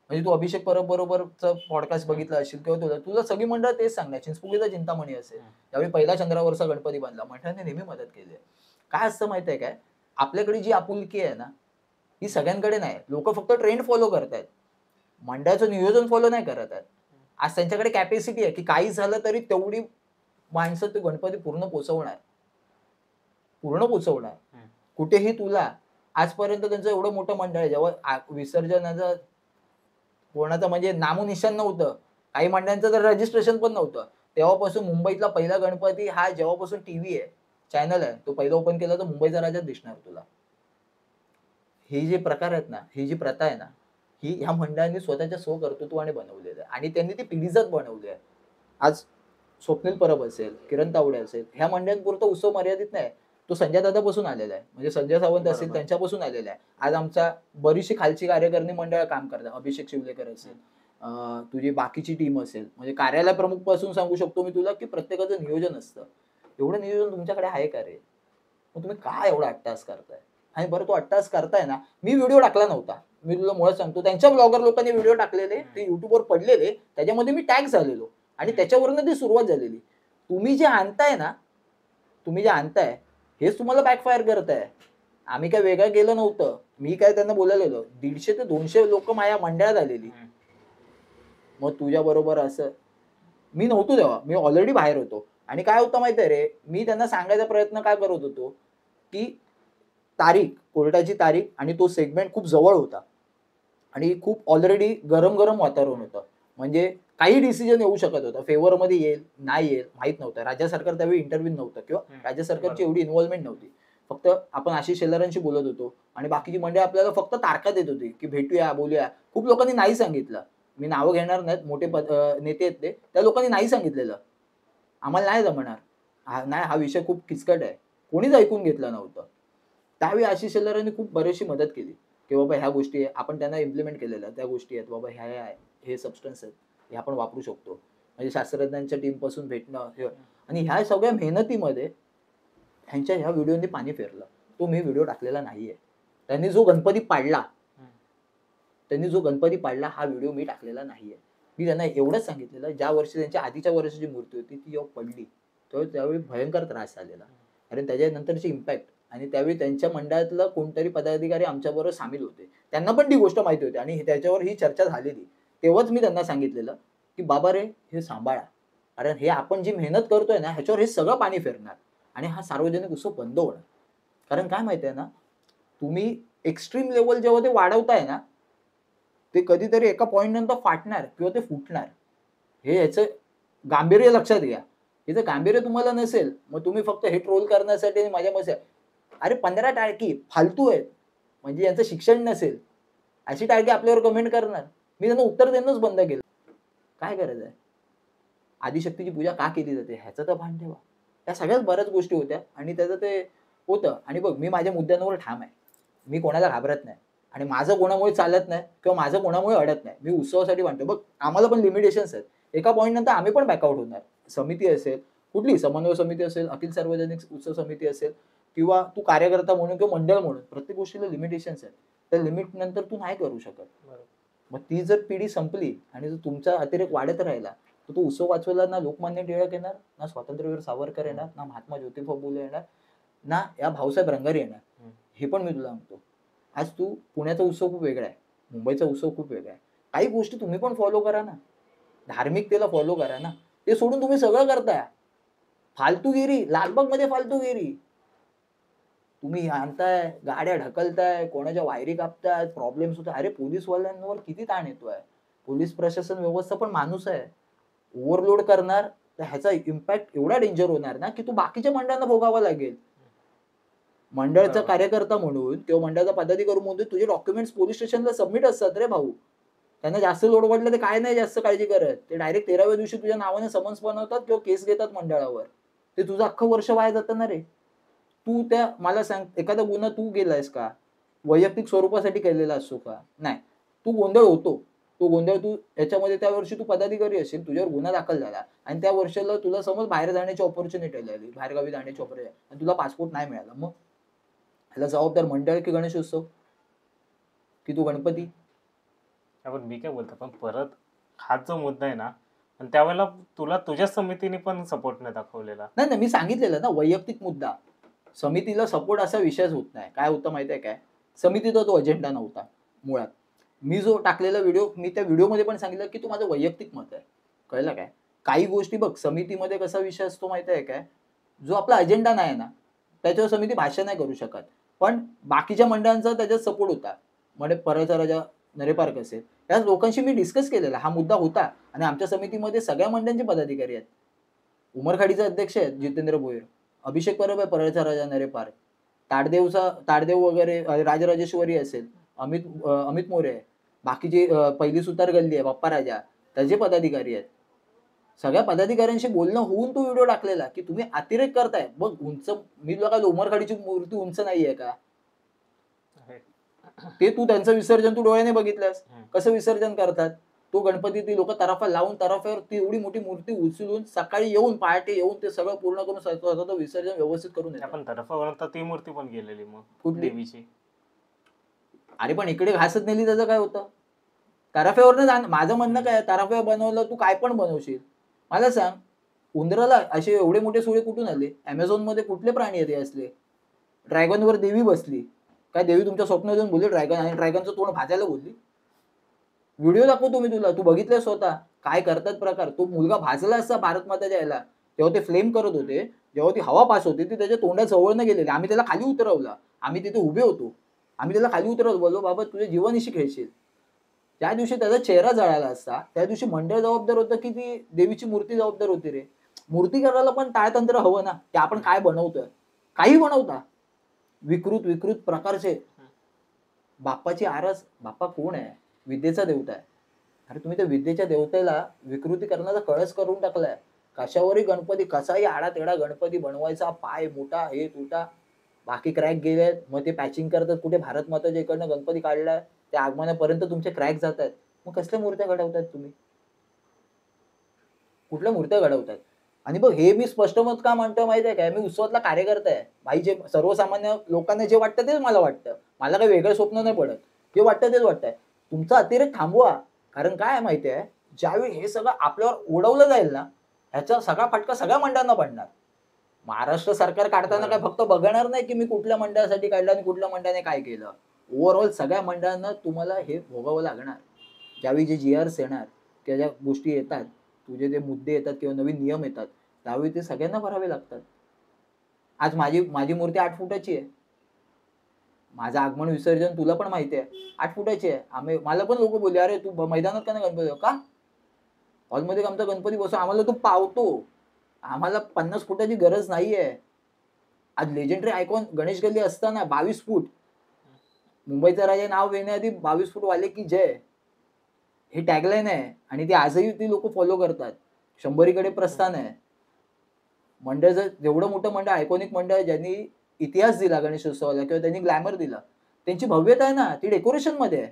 म्हणजे तू अभिषेक परब बरोबरचं पॉडकास्ट बघितला असेल किंवा तुला सगळी मंडळ तेच सांगणार. चिंचपोकीचा चिंतामणी असेल, त्यावेळी पहिला चंद्रावरचा गणपती बांधला, मंडळाने नेहमी मदत केली आहे. काय असतं माहितीये काय, आपल्याकडे जी आपुलकी आहे ना, ही सगळ्यांकडे नाही. लोक फक्त ट्रेंड फॉलो करतायत, मंडळाचं नियोजन फॉलो नाही करत आहेत. आज त्यांच्याकडे कॅपॅसिटी आहे की काही झालं तरी तेवढी माणसं ते गणपती पूर्ण पोचवणार. कुठेही तुला आजपर्यंत त्यांचं एवढं मोठं मंडळ आहे, जेव्हा विसर्जनाचं कोणाचं म्हणजे नामोनिशाण नव्हतं, काही मंडळांचं तर रजिस्ट्रेशन पण नव्हतं, तेव्हापासून मुंबईतला पहिला गणपती हा जेव्हापासून टीव्ही आहे, चॅनल आहे, तो पहिला ओपन केला तर मुंबईचा राजा दिसणार तुला. हे जे प्रकार आहेत ना, ही जी प्रथा आहे ना, ही ह्या मंडळांनी स्वतःच्या स्वकर्तृत्वाने बनवलेलं आहे आणि त्यांनी ती पिढीजात बनवली आहे. आज स्वप्नील परब असेल, किरण तावडे असेल, ह्या मंडळांपुरता उत्सव मर्यादित नाही. तो संजय दादापासून आलेला आहे, म्हणजे संजय सावंत असेल त्यांच्यापासून आलेला आहे. आज आमचा बरीचशी खालची कार्यकारिणी मंडळ काम करतात. अभिषेक शिवलेकर असेल, तुझी बाकीची टीम असेल, म्हणजे कार्यालय प्रमुख पासून सांगू शकतो मी तुला की प्रत्येकाचं नियोजन असतं. एवढं नियोजन तुमच्याकडे आहे का रे? मग तुम्ही काय एवढा अट्टास करताय? आणि बरं तो अट्टास करताय ना, मी व्हिडिओ टाकला नव्हता, मी तुला मुळात सांगतो. त्यांच्या ब्लॉगर लोकांनी व्हिडिओ टाकलेले, ते युट्यूबवर पडलेले, त्याच्यामध्ये मी टॅग झालेलो आणि त्याच्यावरनं ती सुरुवात झालेली. तुम्ही जे आणताय हेच तुम्हाला बॅकफायर करत आहे. आम्ही काय वेगळं केलं नव्हतं. मी काय त्यांना बोलायला 150 ते 200 लोक माझ्या मंडळात आलेली. मग तुझ्या बरोबर असं मी नव्हतो तेव्हा, मी ऑलरेडी बाहेर होतो. आणि काय होतं माहितीये रे, मी त्यांना सांगायचा प्रयत्न काय करत होतो की कोर्टाची तारीख आणि तो सेगमेंट खूप जवळ होता आणि खूप ऑलरेडी गरम वातावरण होतं. म्हणजे काही डिसिजन येऊ शकत होतं, फेवर मध्ये येईल नाही येईल माहित नव्हतं. राज्य सरकार त्यावेळी इंटरव्ह्यू नव्हतं किंवा राज्य सरकारची एवढी इन्व्हॉल्वमेंट नव्हती. फक्त आपण आशिष शेलारांशी बोलत होतो आणि बाकीची मंडळी आपल्याला फक्त तारखा देत होती की भेटूया, बोलूया. खूप लोकांनी नाही सांगितलं, मी नावं घेणार नाहीत, मोठे नेते आहेत ते, त्या लोकांनी नाही सांगितलेलं, आम्हाला नाही जमणार, हा विषय खूप किचकट आहे. कोणीच ऐकून घेतलं नव्हतं. त्यावेळी आशिष शेलारांनी खूप बरीचशी मदत केली की बाबा ह्या गोष्टी आपण त्यांना इम्प्लिमेंट केलेल्या, त्या गोष्टी आहेत बाबा, ह्या हे सबस्टन्स आहेत, हे आपण वापरू शकतो. म्हणजे शास्त्रज्ञांच्या टीम पासून भेटणं आणि ह्या सगळ्या मेहनतीमध्ये ह्यांच्या ह्या व्हिडिओनी पाणी फेरलं. तो मी व्हिडिओ टाकलेला नाहीये. त्यांनी जो गणपती पाडला हा व्हिडिओ मी टाकलेला नाहीये. मी त्यांना एवढंच सांगितलेलं, ज्या वर्षी त्यांच्या आधीच्या वर्षाची मूर्ती होती ती जेव्हा पडली तेव्हा त्यावेळी भयंकर त्रास झालेला. कारण त्याच्यानंतरची इम्पॅक्ट आणि त्यावेळी त्यांच्या मंडळातलं कोणतरी पदाधिकारी आमच्याबरोबर सामील होते. त्यांना पण ती गोष्ट माहिती होती आणि त्याच्यावर ही चर्चा झालेली. तेव्हाच मी त्यांना सांगितलेलं, की "बाबा रे, हे सांभाळा. कारण हे आपण जी मेहनत करतोय ना, ह्याच्यावर हे सगळं पाणी फिरणार आणि हा सार्वजनिक उत्सव बंद होणार." कारण काय माहिती आहे ना, तुम्ही एक्स्ट्रीम लेव्हल जेव्हा ते वाढवताय ना, ते कधीतरी एका पॉइंट नंतर फाटणार किंवा ते फुटणार. हे ह्याचं गांभीर्य लक्षात घ्या. याचं गांभीर्य तुम्हाला नसेल, मग तुम्ही फक्त हे ट्रोल करण्यासाठी आणि मजा मस्ती अरे 15 टाळकी फालतू आहेत. म्हणजे यांचं शिक्षण नसेल. अशी टाळकी आपल्यावर कमेंट करणार. मी त्यांना उत्तर देणंच बंद केलं. काय गरज आहे? आदिशक्तीची पूजा का केली जाते ह्याचं तर भान ठेवा. त्या सगळ्याच बऱ्याच गोष्टी होत्या आणि त्याचं ते होतं आणि बघ मी माझ्या मुद्द्यांवर ठाम आहे. मी कोणाला घाबरत नाही आणि माझं कोणामुळे चालत नाही किंवा माझं कोणामुळे अडत नाही. मी उत्सवासाठी म्हणतो बघ आम्हाला पण लिमिटेशन्स आहेत. एका पॉइंट नंतर आम्ही पण बॅकआउट होणार. समिती असेल, कुठली समन्वय समिती असेल, अखिल सार्वजनिक उत्सव समिती असेल किंवा तू कार्यकर्ता म्हणून किंवा मंडळ म्हणून प्रत्येक गोष्टीला लिमिटेशन्स आहेत. त्या लिमिट नंतर तू नाही करू शकत. मग ती जर पिढी संपली आणि जर तुमचा अतिरेक वाढत राहिला तर तो उत्सव वाचवायला ना लोकमान्य टिळक येणार, ना स्वातंत्र्यवीर सावरकर येणार, ना महात्मा ज्योतिबा फुले येणार, ना या भाऊसाहेब रंगारी येणार. हे पण मी तुला सांगतो. आज तू पुण्याचा उत्सव खूप वेगळा आहे, मुंबईचा उत्सव खूप वेगळा आहे. काही गोष्टी तुम्ही पण फॉलो करा ना. धार्मिकतेला फॉलो करा ना. ते सोडून तुम्ही सगळं करताय. फालतूगिरी, लालबागमध्ये फालतूगिरी. तुम्ही आणताय, गाड्या ढकलताय, कोणाच्या वायरी कापताय, प्रॉब्लेम्स होतात. अरे पोलीसवाल्यांवर किती ताण येतोय. पोलीस प्रशासन व्यवस्था पण माणूस आहे. ओव्हरलोड करणार तर ह्याचा इम्पॅक्ट एवढा डेंजर होणार ना, की तो बाकीच्या मंडळांना भोगावा लागेल. मंडळाचा बरोबर. कार्यकर्ता म्हणून किंवा मंडळाचा पदाधिकारी म्हणून तुझे डॉक्युमेंट्स पोलीस स्टेशनला सबमिट असतात रे भाऊ. त्यांना जास्त लोड वाटलं ते काय नाही जास्त काळजी करत. ते डायरेक्ट 13व्या दिवशी तुझ्या नावाने समन्स बनवतात किंवा केस घेतात मंडळावर. ते तुझं अख्खं वर्ष वाया जातं ना रे. तू त्या मला सांग एखादा गुन्हा तू केलायस का? वैयक्तिक स्वरूपासाठी केलेला असतो का? नाही. तू गोंधळ होतो. तो गोंधळ तू याच्यामध्ये त्या वर्षी तू पदाधिकारी असेल, तुझ्यावर गुन्हा दाखल झाला आणि त्या वर्षाला तुला समज बाहेर जाण्याची अपॉर्च्युनिटी आली, बाहेरगावी जाण्याची अपॉर्च्युनिटी आणि तुला पासपोर्ट नाही मिळाला. मग ह्याला जबाबदार मंडळ की गणेशोत्सव? की तू गणपती? आपण मी काय बोलतो पण परत हाच जो मुद्दा आहे ना आणि त्यावेळेला तुला तुझ्या समितीने पण सपोर्ट नाही दाखवलेला. नाही, नाही. मी सांगितलेलं ना वैयक्तिक मुद्दा. समितीला सपोर्ट असा विषयच होत नाही. काय होतं माहिती आहे काय? समितीचा तो अजेंडा नव्हता मुळात. मी जो टाकलेला व्हिडिओ मी त्या व्हिडिओमध्ये पण सांगितलं, की तो माझं वैयक्तिक मत आहे. कळलं काय? काही गोष्टी बघ समितीमध्ये कसा विषय असतो माहिती आहे काय? जो आपला अजेंडा नाही ना, त्याच्यावर समिती भाष्य नाही करू शकत. पण बाकीच्या मंडळांचा त्याच्यात सपोर्ट होता. म्हणजे परळचा राजा नरे पार्क असेल. या लोकांशी मी डिस्कस केलेला. हा मुद्दा होता आणि आमच्या समितीमध्ये सगळ्या मंडळांचे पदाधिकारी आहेत. उमरखाडीचे अध्यक्ष आहेत जितेंद्र भोईर. अभिषेक परब आहे परळचा राजा नरे पार्क. ताडदेव वगैरे राजराजेश्वरी असेल. अमित मोरे आहे. बाकीचे पहिली सुतार गल्ली आहे बाप्पा राजा त्याचे पदाधिकारी आहेत. सगळ्या पदाधिकाऱ्यांशी बोलणं होऊन तो व्हिडिओ टाकलेला, की तुम्ही अतिरेक करताय. बघ उंच मी तुला काय उमरखाडीची मूर्ती उंच नाहीये का? ते तू त्यांचं विसर्जन तू डोळ्याने बघितलंस. कसं विसर्जन करतात? तो गणपती ती लोक तराफा लावून तराफ्यावर ती एवढी मोठी मूर्ती उचलून सकाळी येऊन पहाटे येऊन ते सगळं पूर्ण करून स्वतःचं विसर्जन व्यवस्थित करून येतात. आपण तर्फावरून तर ती मूर्ती पण गेलेली मग कुठली? देवीची. अरे पण इकडे घासत नेली त्याचं काय होतं? तराफ्यावरनं माझं म्हणणं काय तराफ्यावर बनवलं तू काय पण बनवशील. मला सांग उंदराला असे एवढे मोठे सुळे कुठून आले? Amazon मध्ये कुठले प्राणी आहेत हे असले? ड्रॅगनवर देवी बसली. काय देवी तुमच्या स्वप्नात येऊन बोलली ड्रॅगन आणि ड्रॅगनचं तोंड भाजायला बोलली? व्हिडिओ दाखवतो मी तुला. तू बघितलंय स्वतः काय करतात प्रकार. तो मुलगा भाजला असता भारत माताच्या याला. तेव्हा ते फ्लेम करत होते. जेव्हा ती हवा पास होती ती त्याच्या तोंडात जवळनं गेलेली. आम्ही त्याला खाली उतरवलं. आम्ही तिथे उभे होतो. आम्ही त्याला खाली उतरवलं. बोललो बाबा तुझ्या जीवानिशी खेळशील. त्या दिवशी त्याचा चेहरा जळाला असता. त्या दिवशी मंडळ जबाबदार होतं की ती देवीची मूर्ती जबाबदार होती रे. मूर्ती करायला पण ताळतंत्र हवं ना, की आपण काय बनवतोय. काही बनवता. विकृत प्रकारचे. बाप्पाची आरस बाप्पा कोण आहे? विद्येचा देवता आहे. अरे तुम्ही त्या विद्येच्या देवतेला विकृती करण्याचा कळस करून टाकलाय. कशावरही गणपती कसाही आडातेडा गणपती बनवायचा पाय मोठा हे तुटा बाकी क्रॅक गेलेत मग ते पॅचिंग करतात कुठे भारत माताच्या इकडनं गणपती काढलाय त्या आगमनापर्यंत तुमचे क्रॅक जात आहेत. मग कसल्या मूर्त्या घडवतायत तुम्ही? कुठल्या मूर्त्या घडवतायत? आणि बघ हे मी स्पष्ट मत का म्हणतो माहिती आहे काय? मी उत्सवातला कार्यकर्ता आहे. भाई जे सर्वसामान्य लोकांना जे वाटतं तेच मला वाटतं. मला काही वेगळं स्वप्न नाही पडत. जे वाटतं तेच वाटतंय. तुमचा अतिरेक थांबवा. कारण काय आहे माहिती आहे? ज्यावेळी हे सगळं आपल्यावर उडवलं जाईल ना, ह्याचा सगळा फटका सगळ्या मंडळांना पडणार. महाराष्ट्र सरकार काढताना काय फक्त बघणार नाही की मी कुठल्या मंडळासाठी काढलं आणि कुठल्या मंडळाने काय केलं. ओव्हरऑल सगळ्या मंडळांना तुम्हाला हे भोगावं लागणार. ज्यावेळी जे GRs येणार, त्या ज्या गोष्टी येतात, तुझे जे मुद्दे येतात किंवा नवीन नियम येतात, त्यावेळी ते सगळ्यांना भरावे लागतात. आज माझी माझी मूर्ती 8 फुटाची आहे. माझं आगमन विसर्जन तुला पण माहिती आहे 8 फुटाची आहे. मला पण लोक बोलले, अरे तू मैदानात का नाही गणपती का हॉलमध्ये आमचा गणपती बसव, आम्हाला तो पावतो. आम्हाला 50 फुटाची गरज नाहीये. आज लेजेंडरी आयकॉन गणेश गल्ली असताना 22 फूट, मुंबईचा राजा नाव येण्याआधी 22 फूट वाले की जय, हे टॅगलाईन आहे आणि ती आजही ती लोक फॉलो करतात. 100कडे प्रस्थान आहे. मंडळाचं जेवढं मोठं मंडळ, आयकॉनिक मंडळ, ज्यांनी इतिहास दिला गणेशोत्सवाला किंवा त्यांनी ग्लॅमर दिला, त्यांची भव्यता आहे ना ती डेकोरेशन मध्ये आहे.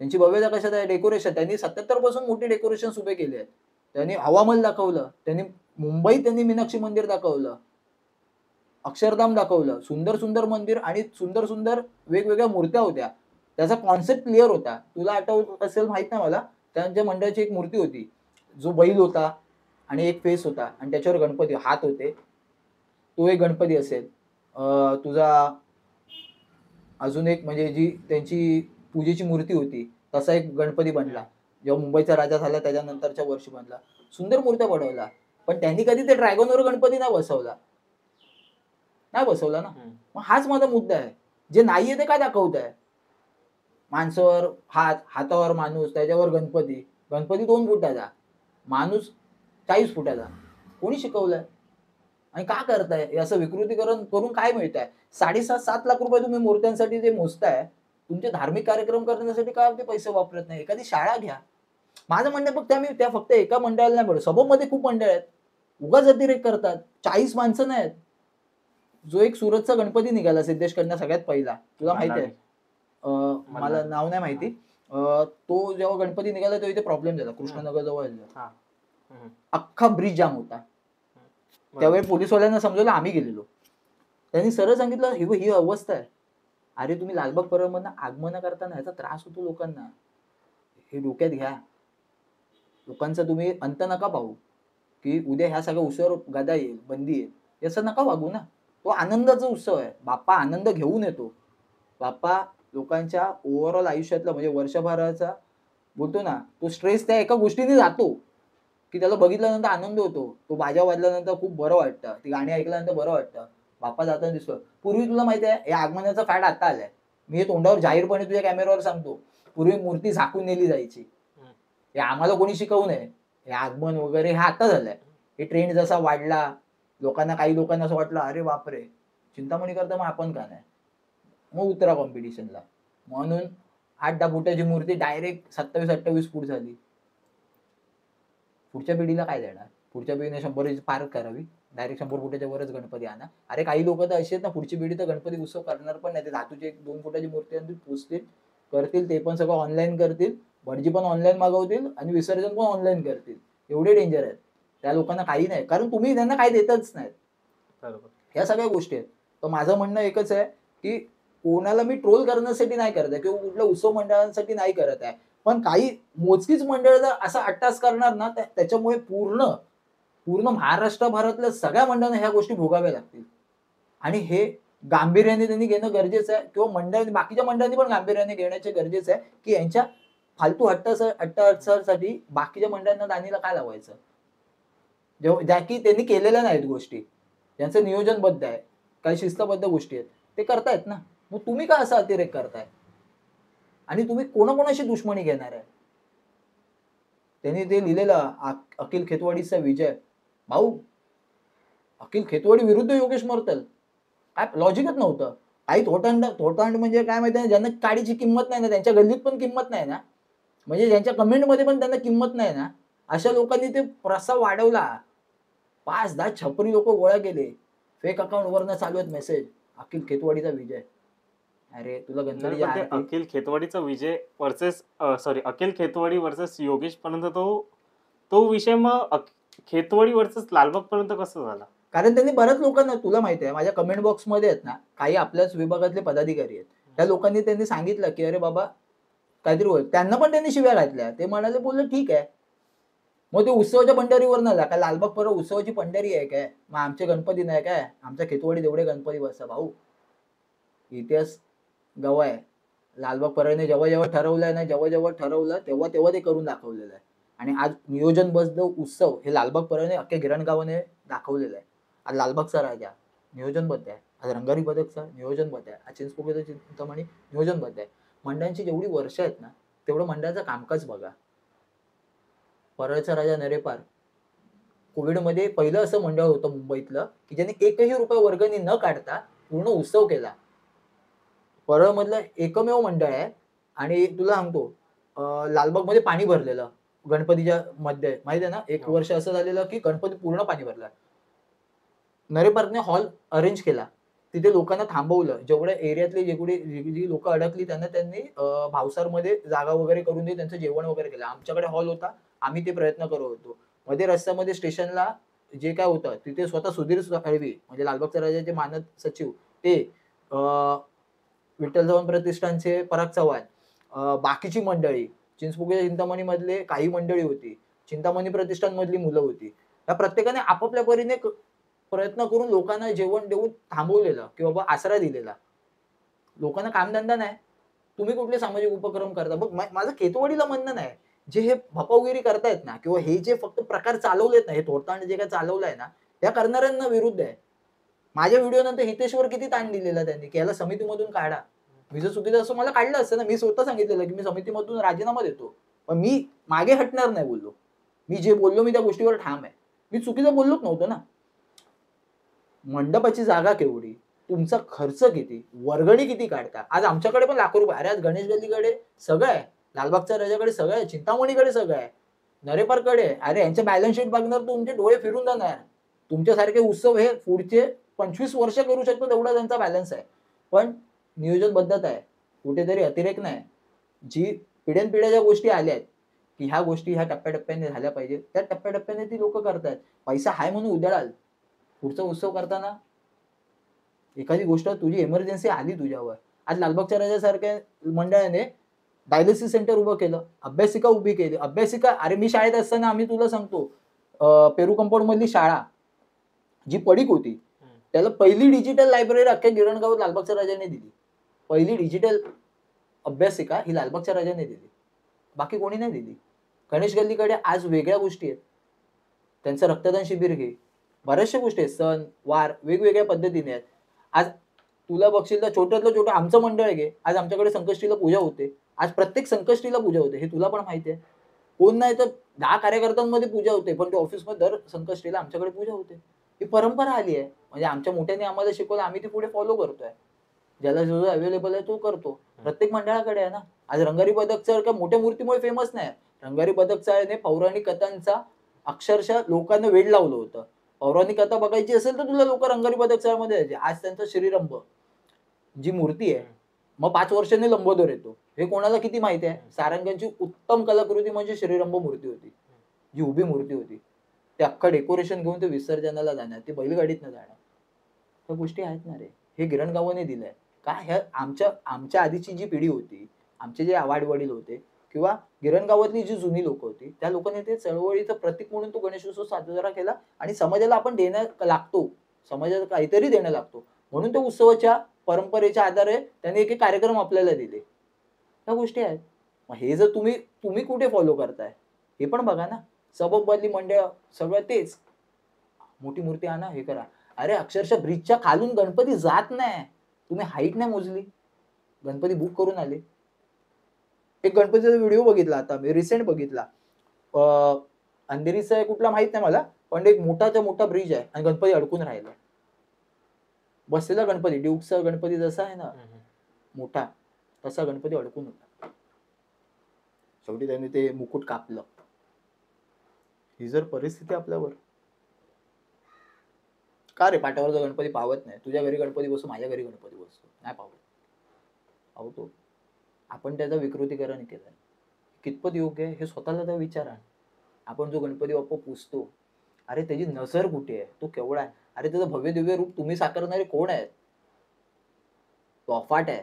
त्यांची भव्यता कशात आहे? डेकोरेशन. त्यांनी 77 पासून मोठे डेकोरेशन उभे केले आहेत. त्यांनी हवामहल दाखवलं, त्यांनी मुंबईत त्यांनी मीनाक्षी मंदिर दाखवलं, अक्षरधाम दाखवलं, सुंदर सुंदर मंदिर आणि सुंदर सुंदर वेगवेगळ्या मूर्त्या होत्या. त्याचा कॉन्सेप्ट क्लिअर होता. तुला आठवत असेल माहित नाही मला, त्यांच्या मंडळाची एक मूर्ती होती, जो बैल होता आणि एक फेस होता आणि त्याच्यावर गणपती हात होते. तो एक गणपती असेल. तुझा अजून एक म्हणजे जी त्यांची पूजेची मूर्ती होती, तसा एक गणपती बनला जेव्हा मुंबईचा राजा झाला त्याच्यानंतरच्या वर्षी बनला. सुंदर मूर्त्या बनवला, पण त्यांनी कधी ते ड्रॅगनवर गणपती नाही बसवला ना. मग हाच माझा मुद्दा आहे. जे नाहीये ते काय दाखवत आहे? माणसावर हात, हातावर माणूस, त्याच्यावर गणपती. गणपती 2 फुटाचा, माणूस 40 फुटाचा. कोणी शिकवलंय आणि का करताय? असं विकृतीकरण करून काय मिळतंय? 7.5-7 लाख रुपये तुम्ही मूर्त्यांसाठी जे मोजताय, तुमचे धार्मिक कार्यक्रम करण्यासाठी काय ते पैसे वापरत नाही? एखादी शाळा घ्या. माझं म्हणणं फक्त आम्ही त्या फक्त एका मंडळाला नाही म्हणत, सबमध्ये खूप मंडळ आहेत, उगाच अतिरेक करतात. 40 माणसं नाहीत. जो एक सुरतचा गणपती निघाला सिद्धेशकडनं सगळ्यात पहिला, तुला माहिती आहे? मला नाव नाही माहिती. तो जेव्हा गणपती निघाला तेव्हा इथे प्रॉब्लेम झाला, कृष्णनगर जवळ अख्खा ब्रिज जाम होता. त्यावेळी पोलीसवाल्यांना समजवलं, आम्ही गेलेलो. त्यांनी सरळ सांगितलं, ही अवस्था आहे. अरे तुम्ही लालबाग परळमधनं आगमन करताना ह्याचा त्रास होतो लोकांना, हे डोक्यात घ्या. लोकांचा तुम्ही अंत नका पाहू की उद्या ह्या सगळ्या उत्सवावर गदा येईल, बंदी येईल, याचं नका वागू ना. तो आनंदाचा उत्सव आहे. बाप्पा आनंद घेऊन येतो. बाप्पा लोकांच्या ओव्हरऑल आयुष्यातला म्हणजे वर्षभराचा बोलतो ना, तो स्ट्रेस त्या एका गोष्टीने जातो की त्याला बघितल्यानंतर आनंद होतो. तो बाजा वाजल्यानंतर खूप बरं वाटतं, ती गाणी ऐकल्यानंतर बरं वाटतं, बाप्पा जाताना दिसतो. पूर्वी तुला माहिती आहे या आगमनाचा फॅड आता आलाय. मी हे तोंडावर जाहीरपणे तुझ्या कॅमेऱ्यावर सांगतो, पूर्वी मूर्ती झाकून नेली जायची. हे आम्हाला कोणी शिकवू नये. हे आगमन वगैरे हे आता झालंय. हे ट्रेंड जसा वाढला, लोकांना काही लोकांना असं वाटलं, अरे बापरे चिंतामणी करता मग आपण का नाही, मग उतरा कॉम्पिटिशनला. म्हणून 8-10 फुटाची मूर्ती डायरेक्ट 27-28 फूट झाली. पुढच्या पिढीला काय देणार? पुढच्या पिढीने 100 पार करावी, डायरेक्ट 100 फुटाच्या वरच गणपती आणा. अरे काही लोक तर असे आहेत ना, पुढची पिढी तर गणपती उत्सव करणार पण नाही. ते धातूची 1-2 फुटाची मूर्ती आणतील, पुजतील, करतील, ते पण सगळं ऑनलाईन करतील, भटजी पण ऑनलाईन मागवतील आणि विसर्जन पण ऑनलाईन करतील. एवढे डेंजर आहेत. त्या लोकांना काही नाही, कारण तुम्ही त्यांना काही देतच नाहीत. बरोबर, ह्या सगळ्या गोष्टी आहेत. तर माझं म्हणणं एकच आहे की कोणाला मी ट्रोल करण्यासाठी नाही करत आहे किंवा कुठल्या उत्सव मंडळांसाठी नाही करत आहे, पण काही मोजकीच मंडळ जर असा अट्टास करणार ना, त्याच्यामुळे पूर्ण महाराष्ट्रभरातल्या सगळ्या मंडळांना ह्या गोष्टी भोगाव्या लागतील. आणि हे गांभीर्याने त्यांनी घेणं गरजेचं आहे किंवा बाकीच्या मंडळांनी पण गांभीर्याने घेण्याचे गरजेचं आहे की यांच्या फालतू अट्टासाठी बाकीच्या मंडळांना दानीला काय लावायचं, ज्या की त्यांनी केलेल्या नाहीत गोष्टी, ज्यांचं नियोजनबद्ध आहे, काही शिस्तबद्ध गोष्टी आहेत, ते करतायत ना. मग तुम्ही का असा अतिरेक करताय आणि तुम्ही कोणाकोणाशी दुश्मनी घेणार आहे? त्यांनी ते लिहिलेलं अखिल खेतवाडीचा विजय, भाऊ अखिल खेतवाडी विरुद्ध योगेश मर्तल, काय लॉजिकच नव्हतं. काही थोटांड म्हणजे काय माहिती, ज्यांना काडीची किंमत नाही ना, त्यांच्या गल्लीत पण किंमत नाही ना, म्हणजे ज्यांच्या कमेंटमध्ये पण त्यांना किंमत नाही ना, अशा लोकांनी ते प्रस्ताव वाढवला. 5-10 छपरी लोक गोळा केले, फेक अकाउंट वरनं चालू आहेत मेसेज, अखिल खेतवाडीचा विजय. अरे तुला गणपती अखिल खेतवाडीचा विजय वर्सेस अखिल खेतवाडी वर्सेस योगेश पर्यंत तो विषय मग खेतवाडी वर्सेस लालबाग पर्यंत कसं झाला? कारण त्यांनी बऱ्याच लोकांना, तुला माहिती आहे माझ्या कमेंट बॉक्समध्ये आहेत ना, काही आपल्याच विभागातले पदाधिकारी आहेत, त्या लोकांनी त्यांनी सांगितलं की अरे बाबा काहीतरी त्यांना पण त्यांनी शिव्या घातल्या. ते म्हणाले, बोलले ठीक आहे. मग ते उत्सवाच्या पंढरीवर ना काय लालबाग परळ उत्सवाची पंढरी आहे काय? मग आमचे गणपती नाही काय? आमच्या खेतवाडीत एवढे गणपती बसतात भाऊ. इतिहास गवाह आहे. लालबाग परळने जेव्हा जेव्हा ठरवलंय ना, जेव्हा जेव्हा ठरवलं तेव्हा तेव्हा ते करून दाखवलेलं आहे. आणि आज नियोजनबद्ध उत्सव हे लालबाग परळने अख्ख्या गिरणगावाने दाखवलेलं आहे. आज लालबागचा राजा नियोजनबद्ध आहे. आज रंगारी पदकचा नियोजनबद्ध आहे. आज चिंचपोकळीचा चिंतामणी नियोजनबद्ध आहे. मंडळांची जेवढी वर्ष आहेत ना, तेवढं मंडळाचं कामकाज बघा. परळचा राजा नरेपार कोविडमध्ये पहिलं असं मंडळ होतं मुंबईतलं की ज्यांनी एकही रुपये वर्गणी न काढता पूर्ण उत्सव केला. परळमधलं एकमेव मंडळ आहे. आणि तुला सांगतो लालबागमध्ये पाणी भरलेलं गणपतीच्या मध्ये माहिती आहे ना, एक हो. वर्ष असं झालेलं की गणपती पूर्ण पाणी भरला. नरेपारने हॉल अरेंज केला. तिथे लोकांना थांबवलं. जेवढ्या एरियातली जी लोक अडकली त्यांना त्यांनी भावसारमध्ये जागा वगैरे करून देऊन त्यांचं जेवण वगैरे केलं. आमच्याकडे हॉल होता. आम्ही ते प्रयत्न करत होतो. मध्ये रस्त्यामध्ये स्टेशनला जे काय होतं तिथे स्वतः सुधीर साळवी म्हणजे लालबागच्या राजाचे मानद सचिव ते विठ्ठल चव्हाण प्रतिष्ठानचे पराग चव्हाण बाकीची मंडळी चिंचपोकळीच्या चिंतामणी मधले काही मंडळी होती. चिंतामणी प्रतिष्ठान मधली मुलं होती. या प्रत्येकाने आपापल्या परीने प्रयत्न करून लोकांना जेवण देऊन थांबवलेलं किंवा बाबा आसरा दिलेला. लोकांना कामधंदा नाही. तुम्ही कुठले सामाजिक उपक्रम करता? बघ माझं खेतवाडीला म्हणणं नाही. जे हे भपावगिरी करतायत ना किंवा हे जे फक्त प्रकार चालवलेत ना, हे थोरतांड जे काय चालवलंय ना, त्या करणाऱ्यांना विरुद्ध आहे. माझ्या व्हिडिओ नंतर हितेशवर किती ताण दिलेला त्यांनी की याला समितीमधून काढा. मी जर चुकीचं असं मला काढलं असतं ना, मी स्वतः सांगितलेलं की मी समितीमधून राजीनामा देतो. पण मी मागे हटणार नाही बोललो. मी जे बोललो मी त्या गोष्टीवर ठाम आहे. मी चुकीचं बोललोच नव्हतो ना. मंडपाची जागा केवढी, तुमचा खर्च किती, वर्गणी किती काढता? आज आमच्याकडे पण लाखो रुपये. अरे आज गणेश गल्लीकडे सगळं आहे. लालबागच्या राजाकडे सगळं आहे. चिंतामणीकडे सगळं आहे. नरेपारकडे अरे यांचे बॅलन्स शीट बघणार तुमचे डोळे फिरून जाणार. तुमच्यासारखे उत्सव हे पुढचे 25 वर्ष करू शकतो तेवढा त्यांचा बॅलन्स आहे. पण नियोजनबद्धता आहे. कुठेतरी अतिरेक नाही. जी पिढ्यानपिढ्या ज्या गोष्टी आल्या आहेत की ह्या गोष्टी ह्या टप्प्याटप्प्याने झाल्या पाहिजेत, त्या टप्प्याटप्प्याने ती लोक करतायत. पैसा हाय म्हणून उधळाल. पुढचा उत्सव करताना एखादी गोष्ट तुझी इमर्जन्सी आली तुझ्यावर. आज लालबागच्या राजासारख्या मंडळाने डायलिसिस सेंटर उभं केलं. अभ्यासिका उभी केली. अभ्यासिका अरे मी शाळेत असताना आम्ही तुला सांगतो पेरू कंपाऊंड मधली शाळा जी पडीक होती त्याला पहिली डिजिटल लायब्ररी अख्ख्या गिरणगावात लालबागच्या राजाने दिली. पहिली डिजिटल अभ्यासिका ही लालबागच्या राजाने दिली. बाकी कोणी नाही दिली. गणेश गल्लीकडे आज वेगळ्या गोष्टी आहेत. त्यांचं रक्तदान शिबिर घे. बऱ्याचशा गोष्टी आहेत. सण वार वेगवेगळ्या पद्धतीने आहेत. आज तुला बघशील तर छोट्यातलं छोटं आमचं मंडळ घे. आज आमच्याकडे संकष्टीला पूजा होते. आज प्रत्येक संकष्टीला पूजा होते. हे तुला पण माहिती आहे. कोण नाही तर 10 कार्यकर्त्यांमध्ये पूजा होते. पण ते ऑफिसमध्ये दर संकष्टीला आमच्याकडे पूजा होते. ही परंपरा आली आहे. म्हणजे आमच्या मोठ्याने आम्हाला शिकवलं. आम्ही ती पुढे फॉलो करतोय. ज्याला जो अवेलेबल आहे तो करतो. प्रत्येक मंडळाकडे आहे ना. आज रंगारी पदकचा का मोठ्या मूर्तीमुळे फेमस नाही. रंगारी पदकचा पौराणिक कथांचा अक्षरशः लोकांना वेड लावलं होतं. पौराणिक कथा बघायची असेल तर तुला लोक रंगारी पदकमध्ये यायचे. आज त्यांचा श्रीरंभ जी मूर्ती आहे मग 5 वर्षांनी लंबोदर येतो. हे कोणाला किती माहिती आहे? सारंगांची उत्तम कलाकृती म्हणजे श्रीरंभ मूर्ती होती. जी उभी मूर्ती होती. ते अख्खं डेकोरेशन घेऊन ते विसर्जनाला जाणार. ते बैलगाडीतनं जाणार. त्या गोष्टी आहेत ना रे. हे गिरणगावाने दिलंय. काय ह्या आमच्या आधीची जी पिढी होती, आमचे जे आवाडवडील होते किंवा गिरणगावातली जी जुनी लोक होती त्या लोकांनी ते चळवळीचं प्रतीक म्हणून तो गणेशोत्सव साजरा केला आणि समाजाला आपण देणं लागतो. समाजाला काहीतरी देणं लागतो. म्हणून त्या उत्सवाच्या परंपरेच्या आधारे त्यांनी एक कार्यक्रम आपल्याला दिले. ह्या गोष्टी आहेत. मग हे जर तुम्ही कुठे फॉलो करताय हे पण बघा ना. सबबमधली मंडळ सगळं तेच. मोठी मूर्ती आणा हे करा. अरे अक्षरशः ब्रिजच्या खालून गणपती जात नाही. तुम्ही हाईट नाही मोजली. गणपती बुक करून आले. एक गणपतीचा व्हिडिओ बघितला आता मी रिसेंट बघितला. अंधेरीचा कुठला माहित नाही मला. पण एक मोठाच्या मोठा ब्रिज आहे आणि गणपती अडकून राहिला. बसलेला गणपती ड्यूकचा गणपती जसा आहे ना मोठा तसा गणपती अडकून होता. शेवटी त्यांनी ते मुकुट कापलं. ही जर परिस्थिती आपल्यावर का रे पाट्यावरचा गणपती पावत नाही? तुझ्या घरी गणपती बसतो, माझ्या घरी गणपती बसतो, नाही पावत? पावतो. आपण त्याचं विकृतीकरण केलंय. कितपत योग्य आहे हे स्वतःला तर विचारा. आपण जो गणपती बाप्पा पुजतो अरे त्याची नजर कुठे आहे? तो केवढा आहे? अरे त्याचं भव्य दिव्य रूप तुम्ही साकारणारे कोण आहेत? तो अफाट आहे.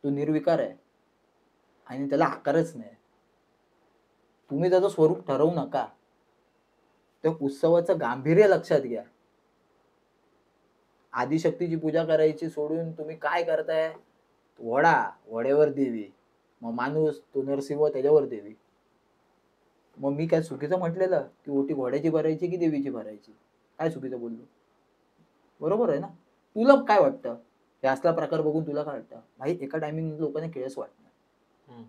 तो निर्विकार आहे. आणि त्याला आकारच नाही. तुम्ही त्याचं स्वरूप ठरवू नका. त्या उत्सवाचं गांभीर्य लक्षात घ्या. आदिशक्तीची पूजा करायची सोडून तुम्ही काय करताय? वड्यावर देवी, मग माणूस तो नरसिंह त्याच्यावर देवी. मग मी काय चुकीचं म्हटलेलं की ओटी घोड्याची भरायची की देवीची भरायची? काय चुकीचं बोललो? बरोबर आहे ना? तुला काय वाटतं? हे असला प्रकार बघून तुला काय वाटतं? भाई एका टायमिंग लोकांना खेळच वाटणार.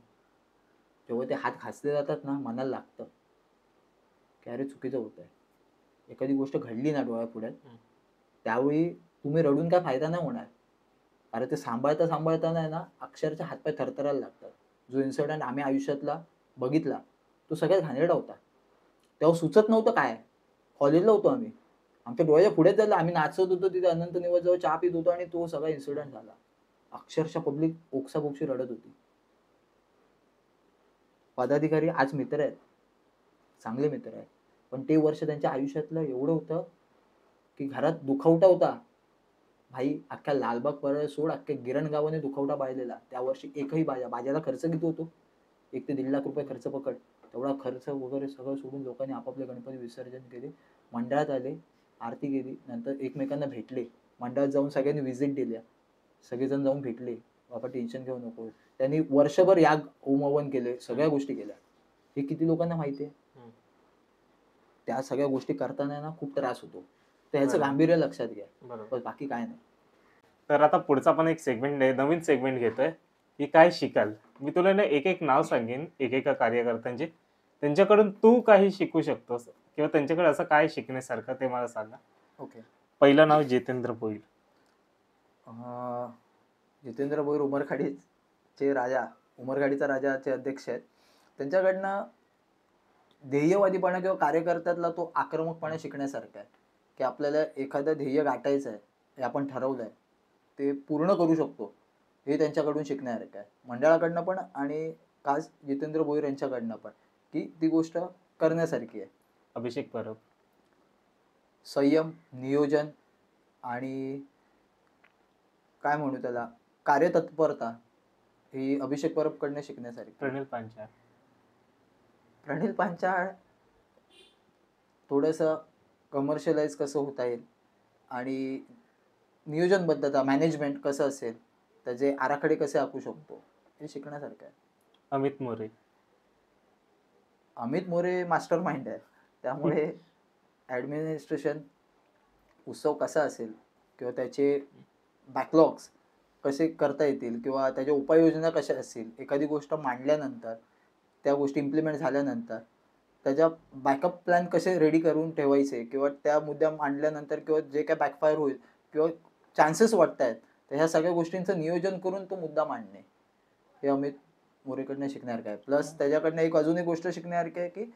जेव्हा ते हात घासले जातात ना, मनाला लागतं की अरे चुकीचं होत आहे. एखादी गोष्ट घडली ना डोळ्यापुढे, त्यावेळी तुम्ही रडून काय फायदा नाही होणार. अरे ते सांभाळताना आहे ना, अक्षरशः हातपाय थरथरायला लागतात. जो इन्सिडेंट आम्ही आयुष्यातला बघितला तो सगळ्यात घाणेरडा होता. तेव्हा सुचत नव्हतं काय. कॉलेजला होतो आम्ही. आमच्या डोळ्याच्या पुढेच झालं. आम्ही नाचत होतो तिथे अनंत निवासजवळ चहा पीत होतो आणि तो सगळा इन्सिडेंट झाला. अक्षरशः पब्लिक ओक्साबोक्शी रडत होती. पदाधिकारी आज मित्र आहेत, चांगले मित्र आहेत. पण ते वर्ष त्यांच्या आयुष्यातलं एवढं होतं की घरात दुखवटा होता. भाई अख्ख्या लालबाग परळ सोड, अख्ख्या गिरण गावाने दुखवटा बाळलेला. त्या वर्षी एकही बाजाला खर्च किती होतो? 1 ते 1.5 लाख रुपये खर्च पकड. तेवढा खर्च वगैरे सगळं सोडून लोकांनी आपापले गणपती विसर्जन केले. मंडळात आले, आरती केली, नंतर एकमेकांना भेटले. मंडळात जाऊन सगळ्यांनी व्हिजिट दिल्या. सगळेजण जाऊन भेटले. बाबा टेन्शन घेऊ नको. त्यांनी वर्षभर याग होमहवन केले, सगळ्या गोष्टी केल्या. हे किती लोकांना माहिती आहे? त्या सगळ्या गोष्टी करताना ना खूप त्रास होतो. तर ह्याचं गांभीर्य लक्षात घ्या. बस बाकी काय नाही. तर आता पुढचा पण एक सेगमेंट आहे, नवीन सेगमेंट घेतोय की काय शिकाल. मी तुला ना एक नाव सांगेन एकेका कार्यकर्त्यांचे, त्यांच्याकडून तू काही शिकू शकतोस किंवा त्यांच्याकडे असं काय शिकण्यासारखं ते मला सांगा. ओके. पहिलं नाव जितेंद्र भोईर. जितेंद्र भोईर उमरखाडीचे राजा, उमरखाडीचा राजाचे अध्यक्ष आहेत. त्यांच्याकडनं ध्येयवादीपणा किंवा कार्यकर्त्यातला तो आक्रमकपणा शिकण्यासारखा आहे की आपल्याला एखादं ध्येय गाठायचं आहे, हे आपण ठरवलंय, ते पूर्ण करू शकतो, हे त्यांच्याकडून शिकण्यासारखं आहे. मंडळाकडनं पण आणि खास जितेंद्र भोईर यांच्याकडनं पण, की ती गोष्ट करण्यासारखी आहे. अभिषेक परब. संयम, नियोजन आणि काय म्हणू त्याला, कार्यतत्परता ही अभिषेक परबकडनं शिकण्यासारखी. प्रणिल पांचाळ थोडंसं कमर्शियलाइज कसं होता येईल आणि नियोजनबद्धता, मॅनेजमेंट कसं असेल, त्याचे आराखडे कसे आखू शकतो, हे शिकण्यासारखं आहे. अमित मोरे मास्टर माइंड आहे. त्यामुळे ॲडमिनिस्ट्रेशन, उत्सव कसा असेल किंवा त्याचे बॅकलॉग्स कसे करता येतील किंवा त्याच्या उपाययोजना कशा असतील, एखादी गोष्ट मांडल्यानंतर, त्या गोष्टी इम्प्लिमेंट झाल्यानंतर त्याच्या बॅकअप प्लॅन कसे रेडी करून ठेवायचे किंवा त्या मुद्दा मांडल्यानंतर किंवा जे काय बॅकफायर होईल किंवा चान्सेस वाटत आहेत, तर ह्या सगळ्या गोष्टींचं नियोजन करून तो मुद्दा मांडणे, हे अमित मोरेकडनं शिकण्यासारखं आहे. प्लस त्याच्याकडनं अजून एक गोष्ट शिकण्यासारखी आहे की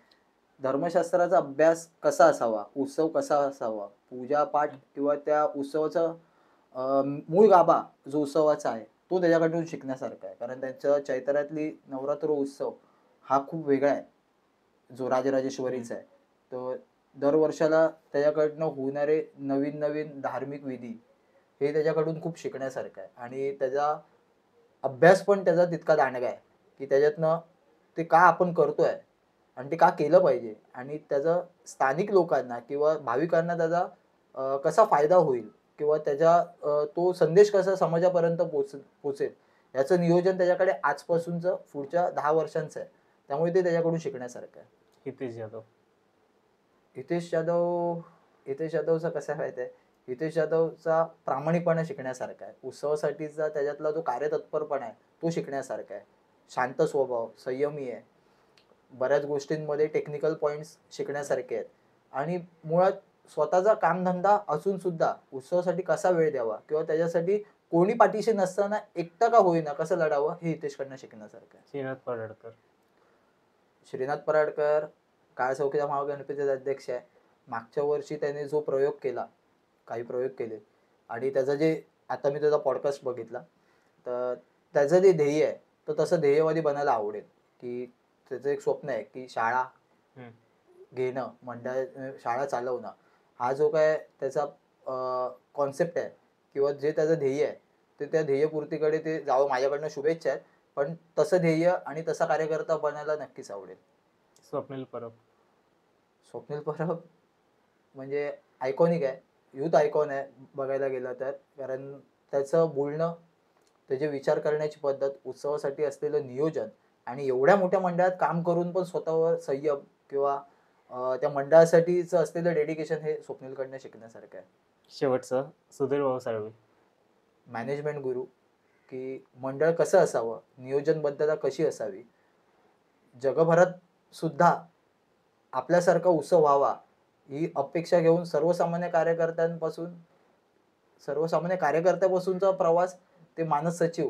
धर्मशास्त्राचा अभ्यास कसा असावा, उत्सव कसा असावा, पूजापाठ किंवा त्या उत्सवाचा मूळ गाभा जो उत्सवाचा आहे तो त्याच्याकडून शिकण्यासारखा आहे. कारण त्यांच्या चैत्रातली नवरात्र उत्सव हा खूप वेगळा आहे, जो राजराजेश्वरीचा आहे. तर दर वर्षाला त्याच्याकडनं होणारे नवीन नवीन धार्मिक विधी हे त्याच्याकडून खूप शिकण्यासारखं आहे. आणि त्याचा अभ्यास पण त्याचा तितका दांडगा आहे की त्याच्यातनं ते का आपण करतोय आणि ते का केलं पाहिजे आणि त्याचा स्थानिक लोकांना किंवा भाविकांना त्याचा कसा फायदा होईल किंवा त्याचा तो संदेश कसा समाजापर्यंत पोचेल याचं नियोजन त्याच्याकडे आजपासूनचं पुढच्या 10 वर्षांचं आहे. त्यामुळे ते त्याच्याकडून शिकण्यासारखं आहे. हितेश यादवचा कसा माहिती आहे, हितेश यादवचा प्रामाणिकपणा शिकण्यासारखा आहे. उत्सवासाठीचा त्याच्यातला जो कार्यतत्परपणा आहे तो शिकण्यासारखा आहे. शांत स्वभाव, संयमी आहे. बऱ्याच गोष्टींमध्ये टेक्निकल पॉईंट्स शिकण्यासारखे आहेत. आणि मुळात स्वतःचा कामधंदा असून सुद्धा उत्सवासाठी कसा वेळ द्यावा किंवा त्याच्यासाठी कोणी पाठीशी नसताना एकटा का होईना कसं लढावं, हे हितेशकडनं शिकण्यासारखं आहे. श्रीनाथ पराडकर काळ चौकीचा महागणपतीचा अध्यक्ष आहे. मागच्या वर्षी त्याने जो प्रयोग केला, काही प्रयोग केले आणि त्याचं जे आता मी त्याचा पॉडकास्ट बघितला, तर त्याचं जे ध्येय आहे तर तसं ध्येयवादी बनायला आवडेल. की त्याचं एक स्वप्न आहे की शाळा घेणं, मंडळ शाळा चालवणं, हा जो काय त्याचा कॉन्सेप्ट आहे किंवा जे त्याचं ध्येय आहे ते त्या ध्येयपूर्तीकडे ते जावं. माझ्याकडनं शुभेच्छा आहेत. पण तसं ध्येय आणि तसा कार्यकर्ता बनायला नक्कीच आवडेल. स्वप्नील परब. स्वप्नील परब म्हणजे आयकॉनिक आहे, यूथ आयकॉन आहे बघायला गेलं तर. कारण त्याचं बोलणं, त्याचे विचार करण्याची पद्धत, उत्सवासाठी असलेलं नियोजन आणि एवढ्या मोठ्या मंडळात काम करून पण स्वतःवर संयम किंवा त्या मंडळासाठीचं असलेलं डेडिकेशन हे स्वप्नीलकडनं शिकण्यासारखं आहे. शेवटचं सुधीर भाऊ साळवे. मॅनेजमेंट गुरु, की मंडळ कसं असावं, नियोजनबद्धता कशी असावी, जगभरात सुद्धा आपल्यासारखा उत्सव व्हावा ही अपेक्षा घेऊन सर्वसामान्य कार्यकर्त्यापासूनचा प्रवास ते मानस सचिव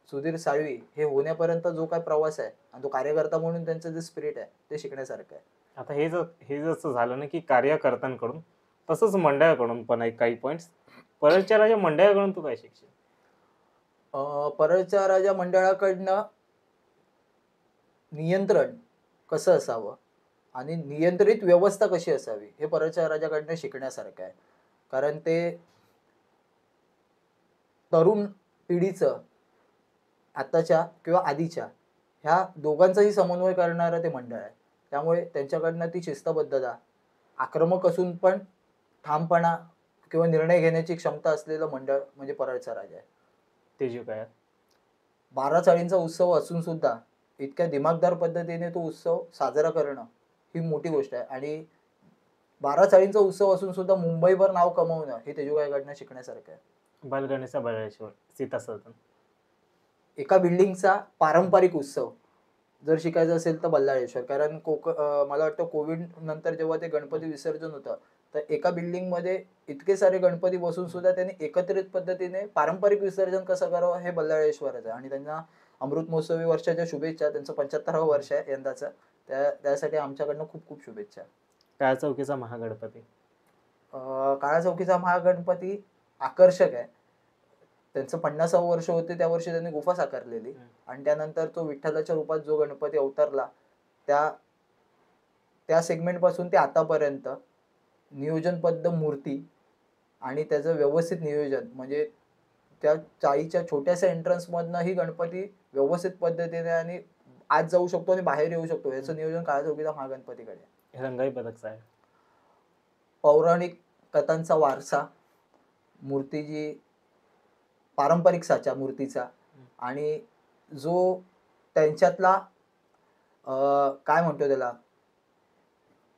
सुधीर साळवी हे होण्यापर्यंत जो काय प्रवास आहे आणि तो कार्यकर्ता म्हणून त्यांचं जे स्पिरिट आहे ते शिकण्यासारखं आहे. आता हे जसं झालं ना की कार्यकर्त्यांकडून, तसंच मंडळाकडून पण आहे काही पॉईंट्स. परळच्या राजा मंडळाकडून तू काय शिकशील? परळच्या राजा मंडळाकडनं नियंत्रण कसं असावं आणि नियंत्रित व्यवस्था कशी असावी हे परळच्या राजाकडनं शिकण्यासारखं आहे. कारण ते तरुण पिढीचं आताच्या किंवा आधीच्या ह्या दोघांचाही समन्वय करणारं ते मंडळ आहे. त्यामुळे त्यांच्याकडनं ती शिस्तबद्धता, आक्रमक असून पण ठामपणा किंवा निर्णय घेण्याची क्षमता असलेलं मंडळ म्हणजे परळचा राजा आहे. तेजू काय? 12 चाळींचा उत्सव असून सुद्धा इतक्या दिमागदार पद्धतीने तो उत्सव साजरा करणं ही मोठी गोष्ट आहे. आणि 12 चाळींचा उत्सव असून सुद्धा मुंबईभर नाव कमवणं हे तेजूबाईकडनं शिकण्यासारखं आहे. बालगणेशा बळेश्वर, सीता सदन. एका बिल्डिंगचा पारंपरिक उत्सव जर शिकायचा असेल तर बल्लाळेश्वर. कारण मला वाटतं कोविड नंतर जेव्हा ते गणपती विसर्जन होतं तर एका बिल्डिंगमध्ये इतके सारे गणपती बसून सुद्धा त्यांनी एकत्रित पद्धतीने पारंपरिक विसर्जन कसं करावं हे बल्लाळेश्वरच आहे. आणि त्यांना अमृत महोत्सवी वर्षाच्या शुभेच्छा. त्यांचं 75वं वर्ष आहे यंदाचं. त्यासाठी आमच्याकडनं खूप खूप शुभेच्छा. काळा चौकीचा महागणपती. काळा चौकीचा महागणपती आकर्षक आहे. त्यांचं 50वं वर्ष होते त्या वर्षी त्यांनी गुफा साकारलेली आणि त्यानंतर तो विठ्ठलाच्या रूपात जो गणपती अवतरला त्या सेगमेंट पासून ते आतापर्यंत नियोजनबद्ध मूर्ती आणि त्याचं व्यवस्थित नियोजन, म्हणजे त्या चाळीच्या छोट्याशा एंट्रन्स मधनं ही गणपती व्यवस्थित पद्धतीने आणि आत जाऊ शकतो आणि बाहेर येऊ शकतो याचं नियोजन काळा चौकीचा महागणपतीकडे आहे. रंगाई पदक आहे. पौराणिक कथांचा वारसा, मूर्तीची पारंपरिक साचा मूर्तीचा आणि जो त्यांच्यातला काय म्हणतो त्याला,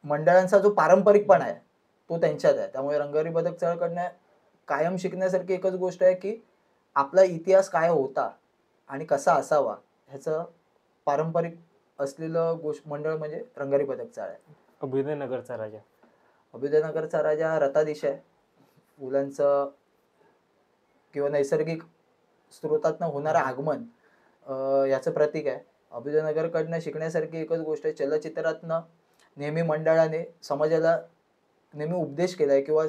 मंडळांचा जो पारंपरिकपणा आहे तो त्यांच्यात आहे. त्यामुळे रंगारी पदक चळकडनं कायम शिकण्यासारखी एकच गोष्ट आहे की आपला इतिहास काय होता आणि कसा असावा ह्याचं पारंपरिक असलेलं मंडळ म्हणजे रंगारी पदक चाळ आहे. अभ्युदयनगरचा राजा. अभ्युदयनगरचा राजा रथाधीश आहे. फुलांचं किंवा नैसर्गिक स्रोतातनं होणारं आगमन याचं प्रतीक आहे. अभ्युदयनगरकडनं शिकण्यासारखी एकच गोष्ट आहे, चलचित्रातनं नेहमी मंडळाने समाजाला नेहमी उपदेश केलाय किंवा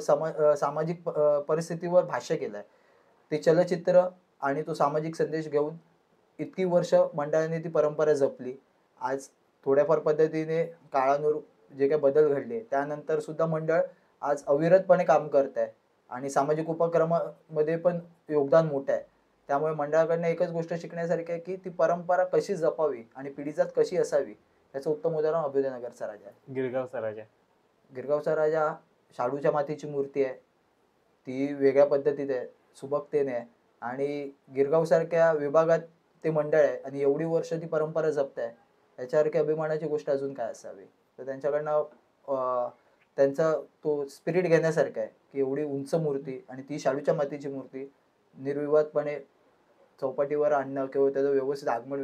सामाजिक परिस्थितीवर भाष्य केलंय. ते चलचित्र आणि तो सामाजिक संदेश घेऊन इतकी वर्ष मंडळाने ती परंपरा जपली. आज थोड्याफार पद्धतीने काळानुरूप जे काही बदल घडले त्यानंतर सुद्धा मंडळ आज अविरतपणे काम करत आहे आणि सामाजिक उपक्रमामध्ये पण योगदान मोठं आहे. त्यामुळे मंडळाकडनं एकच गोष्ट शिकण्यासारखी आहे की ती परंपरा कशी जपावी आणि पिढीजात कशी असावी याचं उत्तम उदाहरण अभ्युदयनगरचा राजा आहे. गिरगावचा राजा. गिरगावचा राजा शाडूच्या मातीची मूर्ती आहे. ती वेगळ्या पद्धतीत आहे, सुबकतेने आहे आणि गिरगावसारख्या विभागात ते मंडळ आहे आणि एवढी वर्ष ती परंपरा जपत आहे. याच्यासारखी अभिमानाची गोष्ट अजून काय असावी. तर त्यांच्याकडनं त्यांचा तो स्पिरिट घेण्यासारखा आहे की एवढी उंच मूर्ती आणि ती शाडूच्या मातीची मूर्ती निर्विवादपणे चौपाटीवर आणणं किंवा त्याचं व्यवस्थित आगमन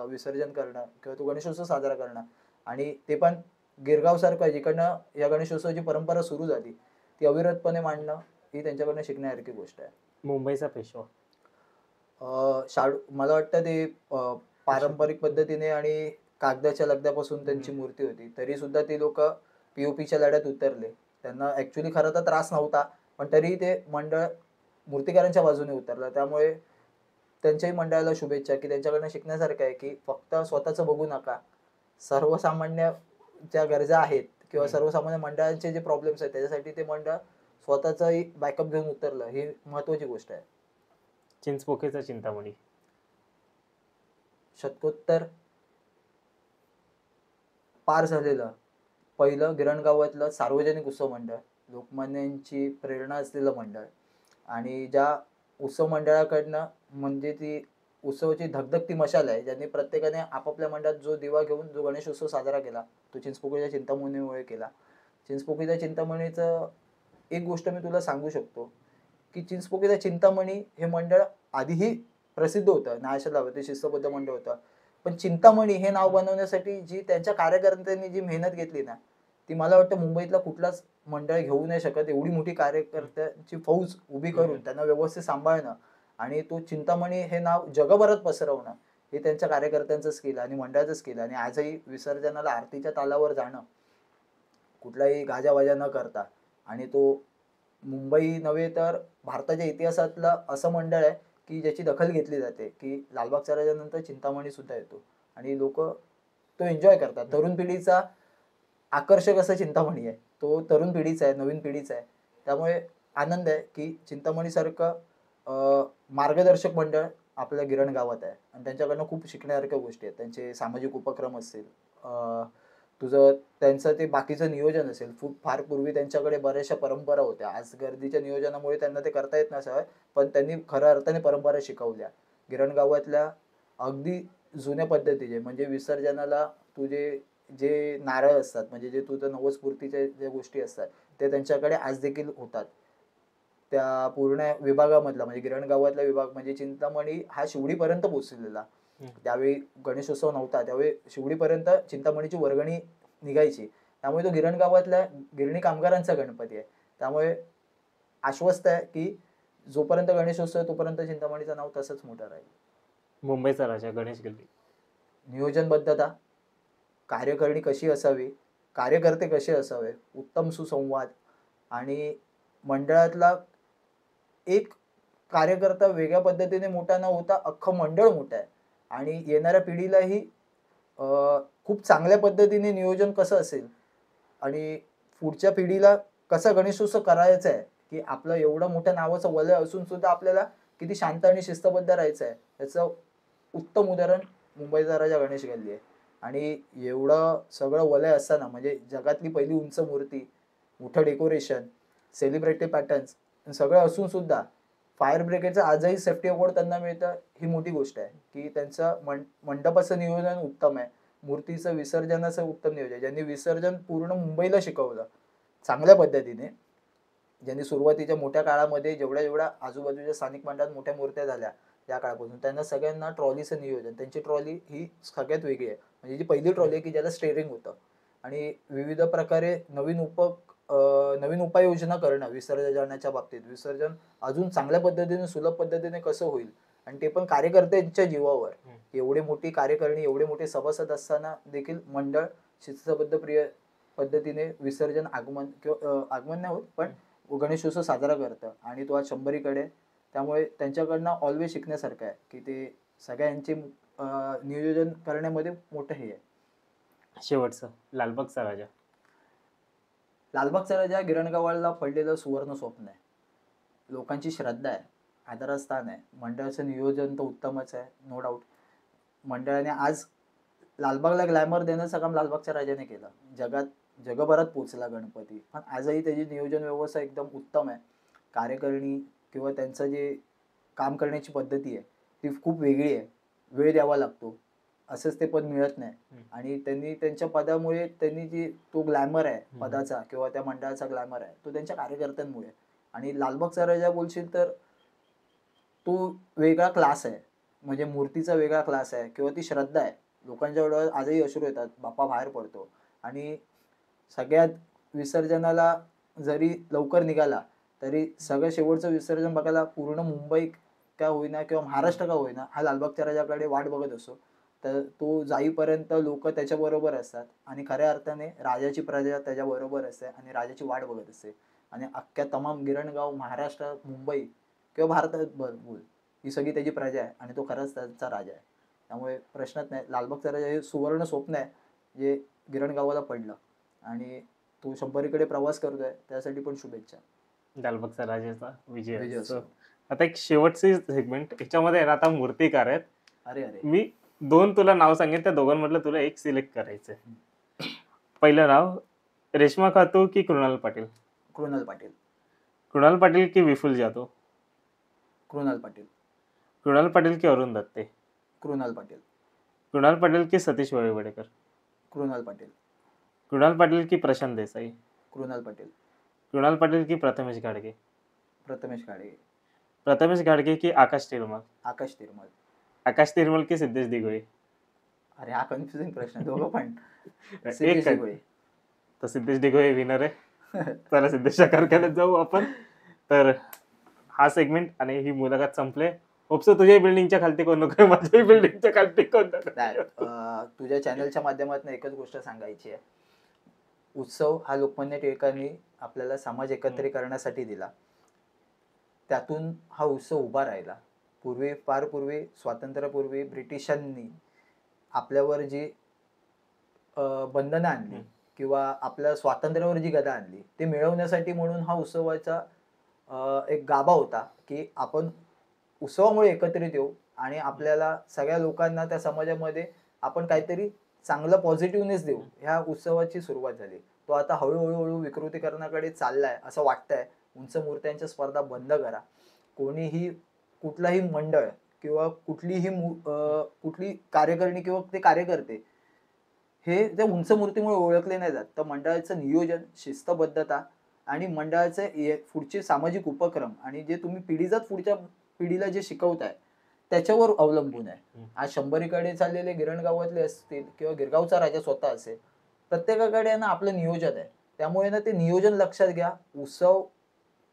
विसर्जन करणं किंवा तो गणेशोत्सव साजरा करणं आणि ते पण गिरगावसारखं जिकडनं या गणेशोत्सवाची परंपरा सुरू झाली ती अविरतपणे मांडणं ही त्यांच्याकडनं शिकण्यासारखी गोष्ट आहे. मुंबईचा पेशवा. मला वाटतं ते पारंपरिक पद्धतीने आणि कागदाच्या लगद्यापासून त्यांची मूर्ती होती, तरी सुद्धा ते लोक पीओपीच्या लढ्यात उतरले. त्यांना ऍक्च्युली खरं तर त्रास नव्हता पण तरी ते मंडळ मूर्तिकारांच्या बाजूने उतरलं. त्यामुळे त्यांच्याही मंडळाला शुभेच्छा की त्यांच्याकडनं शिकण्यासारखं आहे की फक्त स्वतःचं बघू नका, सर्वसामान्य ज्या गरजा आहेत किंवा सर्वसामान्य मंडळांचे जे प्रॉब्लेम्स आहेत त्याच्यासाठी ते मंडळ स्वतःचाही बॅकअप घेऊन उतरलं, ही महत्वाची गोष्ट आहे. चिंचपोकेचा चिंतामणी. शतकोत्तर पार झालेलं पहिलं गिरणगावातलं सार्वजनिक उत्सव मंडळ, लोकमान्यांची प्रेरणा असलेलं मंडळ. आणि ज्या उत्सव मंडळाकडनं म्हणजे ती उत्सवाची धगधगती मशाल आहे, ज्यांनी प्रत्येकाने आपापल्या मंडळात जो दिवा घेऊन जो गणेश उत्सव साजरा केला, तो चिंचपोकळीच्या चिंतामणीमुळे केला. चिंचपोकळीच्या चिंतामणीचं एक गोष्ट मी तुला सांगू शकतो की चिंचपोकळीच्या चिंतामणी हे मंडळ आधीही प्रसिद्ध होतं, न्यायशाला ते शिस्तबद्ध मंडळ होतं. पण चिंतामणी हे नाव बनवण्यासाठी जी त्यांच्या कार्यकर्त्यांनी जी मेहनत घेतली ना, ती मला वाटतं मुंबईतला कुठलाच मंडळ घेऊ नाही शकत. एवढी मोठी कार्यकर्त्यांची फौज उभी करून त्यांना व्यवस्थित सांभाळणं आणि तो चिंतामणी हे नाव जगभरात पसरवणं हे त्यांच्या कार्यकर्त्यांचं स्किल आणि मंडळाचं स्किल. आणि आजही विसर्जनाला आरतीच्या तालावर जाणं कुठलाही गाजावाजा न करता, आणि तो मुंबई नव्हे तर भारताच्या इतिहासातलं असं मंडळ आहे की ज्याची दखल घेतली जाते की लालबागच्या राजानंतर चिंतामणी सुद्धा येतो आणि लोक तो एन्जॉय करतात. तरुण पिढीचा आकर्षक असं चिंतामणी आहे, तो तरुण पिढीचा आहे, नवीन पिढीचा आहे. त्यामुळे आनंद आहे की चिंतामणीसारखं मार्गदर्शक मंडळ आपल्या गिरण गावात आहे आणि त्यांच्याकडनं खूप शिकण्यासारख्या गोष्टी आहेत. त्यांचे सामाजिक उपक्रम असतील, तुझं त्यांचं ते बाकीचं नियोजन असेल. फार पूर्वी त्यांच्याकडे बऱ्याचशा परंपरा होत्या. आज गर्दीच्या नियोजनामुळे त्यांना ते करता येत नसावं, पण त्यांनी खऱ्या अर्थाने परंपरा शिकवल्या. गिरण गावातल्या अगदी जुन्या पद्धतीचे म्हणजे विसर्जनाला तुझे जे नारळ असतात, म्हणजे जे तुझं नवस्फूर्तीच्या ज्या गोष्टी असतात ते त्यांच्याकडे आज देखील होतात. त्या पूर्ण विभागामधला म्हणजे गिरण गावातला विभाग म्हणजे चिंतामणी हा शिवडीपर्यंत पोहोचलेला. त्यावेळी गणेशोत्सव नव्हता, त्यावेळी शिवडीपर्यंत चिंतामणीची वर्गणी निघायची. त्यामुळे तो गिरण गावातल्या गिरणी कामगारांचा गणपती आहे. त्यामुळे आश्वस्त आहे की जोपर्यंत गणेशोत्सव आहे तोपर्यंत चिंतामणीचं नाव तसंच मोठं राहील. मुंबईचा राजा गणेश गल्ली. नियोजनबद्धता, कार्यकारिणी कशी असावी, कार्यकर्ते कसे असावे, उत्तम सुसंवाद आणि मंडळातला एक कार्यकर्ता वेगळ्या पद्धतीने मोठा न होता अख्खं मंडळ मोठं आहे. आणि येणाऱ्या पिढीलाही खूप चांगल्या पद्धतीने नियोजन कसं असेल आणि पुढच्या पिढीला कसा गणेशोत्सव करायचा आहे की आपलं एवढं मोठ्या नावाचं वलय असून सुद्धा आपल्याला किती शांत आणि शिस्तबद्ध राहायचं आहे याचं उत्तम उदाहरण मुंबईचा राजा गणेश गल्ली आहे. आणि एवढं सगळं वलय असताना म्हणजे जगातली पहिली उंच मूर्ती, मोठं डेकोरेशन, सेलिब्रिटी पॅटर्न्स सगळं असून सुद्धा फायर ब्रिगेडचं आजही सेफ्टी अवॉर्ड त्यांना मिळतं, ही मोठी गोष्ट आहे की त्यांचं मंडपाचं नियोजन उत्तम आहे, मूर्तीचं विसर्जनाचं उत्तम नियोजन आहे. ज्यांनी विसर्जन पूर्ण मुंबईला शिकवलं चांगल्या पद्धतीने, ज्यांनी सुरुवातीच्या मोठ्या काळामध्ये जेवढ्या आजूबाजूच्या स्थानिक मंडळात मोठ्या मूर्त्या झाल्या त्या काळापासून, त्यांना सगळ्यांना ट्रॉलीचं नियोजन, त्यांची ट्रॉली ही सगळ्यात वेगळी आहे. म्हणजे जी पहिली ट्रॉली आहे की ज्याला स्टेअरिंग होतं आणि विविध प्रकारे नवीन उपाययोजना करणं विसर्जनाच्या बाबतीत. विसर्जन अजून चांगल्या पद्धतीने सुलभ पद्धतीने कसं होईल आणि ते पण कार्यकर्त्यांच्या जीवावर. एवढी मोठी कार्यकारिणी, एवढे मोठे सभासद असताना देखील मंडळ शिस्तबद्ध प्रिय पद्धतीने विसर्जन आगमन किंवा आगमन नाही होत पण गणेशोत्सव साजरा करतं आणि तो आज 100कडे. त्यामुळे त्यांच्याकडनं ऑलवेज शिकण्यासारखं आहे की ते सगळ्यांचे नियोजन करण्यामध्ये मोठं हे आहे. शेवटचं लालबागचा राजा. लालबागचा राजा गिरणगावाला पडलेलं सुवर्ण स्वप्न आहे. लोकांची श्रद्धा आहे, आदरस्थान आहे. मंडळाचं नियोजन तर उत्तमच आहे, नो डाऊट. मंडळाने आज लालबागला ग्लॅमर देण्याचं काम लालबागच्या राजाने केलं. जगभरात पोचला गणपती, पण आजही त्याची नियोजन व्यवस्था एकदम उत्तम आहे. कार्यकारिणी किंवा त्यांचं जे काम करण्याची पद्धती आहे ती खूप वेगळी आहे. वेळ द्यावा लागतो, असंच ते पद मिळत नाही. आणि त्यांनी त्यांच्या पदामुळे त्यांनी जी तो ग्लॅमर आहे पदाचा किंवा त्या मंडळाचा ग्लॅमर आहे तो त्यांच्या कार्यकर्त्यांमुळे. आणि लालबागचा राजा बोलशील तर तो वेगळा क्लास आहे, म्हणजे मूर्तीचा वेगळा क्लास आहे किंवा ती श्रद्धा आहे. लोकांच्या डोळ्यात आजही अश्रू येतात, बाप्पा बाहेर पडतो. आणि सगळ्यात विसर्जनाला जरी लवकर निघाला तरी सगळं शेवटचं विसर्जन बघायला पूर्ण मुंबई का होईना किंवा महाराष्ट्र का होईना हा लालबागच्या राजाकडे वाट बघत असतो. तर तो जाईपर्यंत लोक त्याच्याबरोबर असतात आणि खऱ्या अर्थाने राजाची प्रजा त्याच्याबरोबर असते आणि राजाची वाट बघत असते. आणि अख्ख्या तमाम गिरणगाव, महाराष्ट्र, मुंबई किंवा भारतात बोल, ही सगळी त्याची प्रजा आहे आणि तो खरंच त्याचा राजा आहे. त्यामुळे प्रश्नच नाही, लालबागचा राजा हे सुवर्ण स्वप्न आहे जे गिरणगावाला पडलं आणि तो 100कडे प्रवास करतोय, त्यासाठी पण शुभेच्छा. लालबागचा राजाचा विजय विजय असो. असो. आता एक शेवटची सेगमेंट, याच्यामध्ये आहे ना आता मूर्तिकार आहेत. अरे मी 2 तुला नाव सांगेन, त्या दोघांमधलं तुला एक सिलेक्ट करायचं आहे. पहिलं नाव रेश्मा खातू की कृणाल पाटील? कृणाल पाटील. कृणाल पाटील की विपुल जाधव? कृणाल पाटील. कृणाल पाटील की अरुण दत्ते? कृणाल पाटील. कृणाल पाटील की सतीश वळवडेकर? कृणाल पाटील. कृणाल पाटील की प्रशांत देसाई? कृणाल पाटील. कृणाल पाटील की प्रथमेश गाडगे? प्रथमेश गाडगे. प्रथमेश गाडगे की आकाश तिरमल? आकाश तिरमल. आकाश तिरमल की सिद्धेश दिघोळे? अरे हा कन्फ्युजिंग प्रश्न आहे. दोघं पण. एक सिद्धेश आहे. दिघोळे. तर सिद्धेश दिघोळे विनर आहे. चला सिद्धेशच्या कारखान्यात जाऊ आपण. तर हा सेगमेंट आणि ही मुलाखत संपले. होपसो तुझ्याही बिल्डिंगच्या खालती कोण नको, माझ्याही बिल्डिंगच्या खालती कोण नको. नाही, तुझ्या चॅनलच्या माध्यमातून एकच गोष्ट सांगायची आहे. उत्सव हा लोकमान्य टिळकांनी आपल्याला समाज एकत्रीकरणासाठी दिला. त्यातून हा उत्सव उभा राहिला. फार पूर्वी स्वातंत्र्यापूर्वी ब्रिटिशांनी आपल्यावर जी बंधनं आणली किंवा आपल्या स्वातंत्र्यावर जी गदा आणली ते मिळवण्यासाठी म्हणून हा उत्सवाचा एक गाभा होता की आपण उत्सवामुळे एकत्रित येऊ आणि आपल्याला सगळ्या लोकांना त्या समाजामध्ये आपण काहीतरी चांगलं पॉझिटिव्हनेस देऊ. ह्या उत्सवाची सुरुवात झाली. तो आता हळूहळू विकृतीकरणाकडे चाललाय असं वाटतंय. उंच मूर्त्यांच्या स्पर्धा बंद करा. कोणीही कुठलाही मंडळ किंवा कुठली कार्यकारिणी किंवा ते कार्यकर्ते हे त्या उंच मूर्तीमुळे ओळखले नाही जात. तर मंडळाचं नियोजन, शिस्तबद्धता आणि मंडळाचे पुढचे सामाजिक उपक्रम आणि जे तुम्ही पिढीजात पुढच्या पिढीला जे शिकवताय त्याच्यावर अवलंबून आहे. आज 100कडे चाललेले गिरणगावातले असतील किंवा गिरगावचा राजा स्वतः असेल, प्रत्येकाकडे ना आपलं नियोजन आहे. त्यामुळे ना ते नियोजन लक्षात घ्या. उत्सव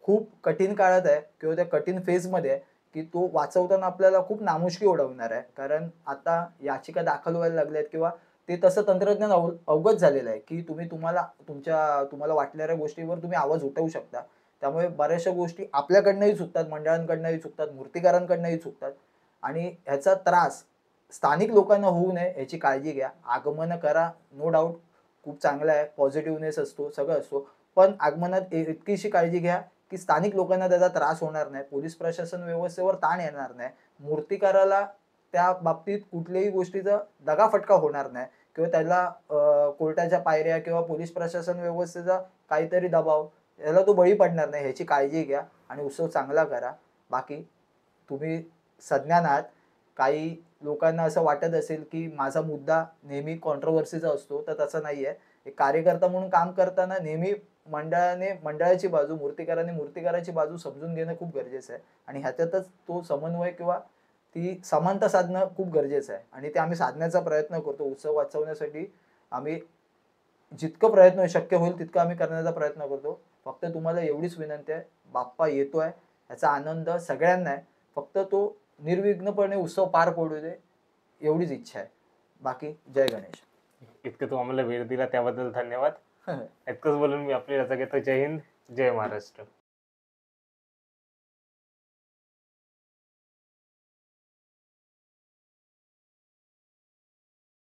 खूप कठीण काळात आहे किंवा त्या कठीण फेजमध्ये आहे की तो वाचवताना आपल्याला खूप नामुष्की ओढवणार आहे. कारण आता याचिका दाखल व्हायला लागल्यात किंवा ते तसं तंत्रज्ञान अवगत झालेलं आहे की तुम्हाला वाटणाऱ्या गोष्टीवर तुम्ही आवाज उठवू शकता. त्यामुळे बऱ्याचशा गोष्टी आपल्याकडनंही चुकतात, मंडळांकडनंही चुकतात, मूर्तिकारांकडनंही चुकतात आणि ह्याचा त्रास स्थानिक लोकांना होऊ नये याची काळजी घ्या. आगमन करा, नो डाऊट खूप चांगलं आहे, पॉझिटिव्हनेस असतो, सगळं असतो. पण आगमनात इतकीशी काळजी घ्या की स्थानिक लोकांना त्याचा त्रास होणार नाही, पोलीस प्रशासन व्यवस्थेवर ताण येणार नाही, मूर्तिकाराला त्या बाबतीत कुठल्याही गोष्टीचा दगाफटका होणार नाही किंवा त्याला कोर्टाच्या पायऱ्या किंवा पोलीस प्रशासन व्यवस्थेचा काहीतरी दबाव याला तो बळी पडणार नाही ह्याची काळजी घ्या आणि उत्सव चांगला करा. बाकी तुम्ही सज्ञान आहात. काही लोकांना असं वाटत असेल की माझा मुद्दा नेहमी कॉन्ट्रोवर्सीचा असतो, तर तसं नाहीये. एक कार्यकर्ता म्हणून काम करताना नेहमी मंडळाने मंडळाची बाजू, मूर्तिकाराने मूर्तिकाराची बाजू समजून घेणं खूप गरजेचं आहे आणि ह्याच्यातच तो समन्वय किंवा ती समानता साधणं खूप गरजेचं आहे आणि ते आम्ही साधण्याचा प्रयत्न करतो. उत्सव वाचवण्यासाठी आम्ही जितकं प्रयत्न शक्य होईल तितकं आम्ही करण्याचा प्रयत्न करतो. फक्त तुम्हाला एवढीच विनंती आहे, बाप्पा येतोय याचा आनंद सगळ्यांना आहे. फक्त तो निर्विघ्नपणे उत्सव पार पडू दे एवढीच इच्छा आहे. बाकी जय गणेश. इतकं तू आम्हाला वेळ दिला त्याबद्दल धन्यवाद. इतकंच बोलून मी आपली रजा घेतो. जय हिंद, जय महाराष्ट्र.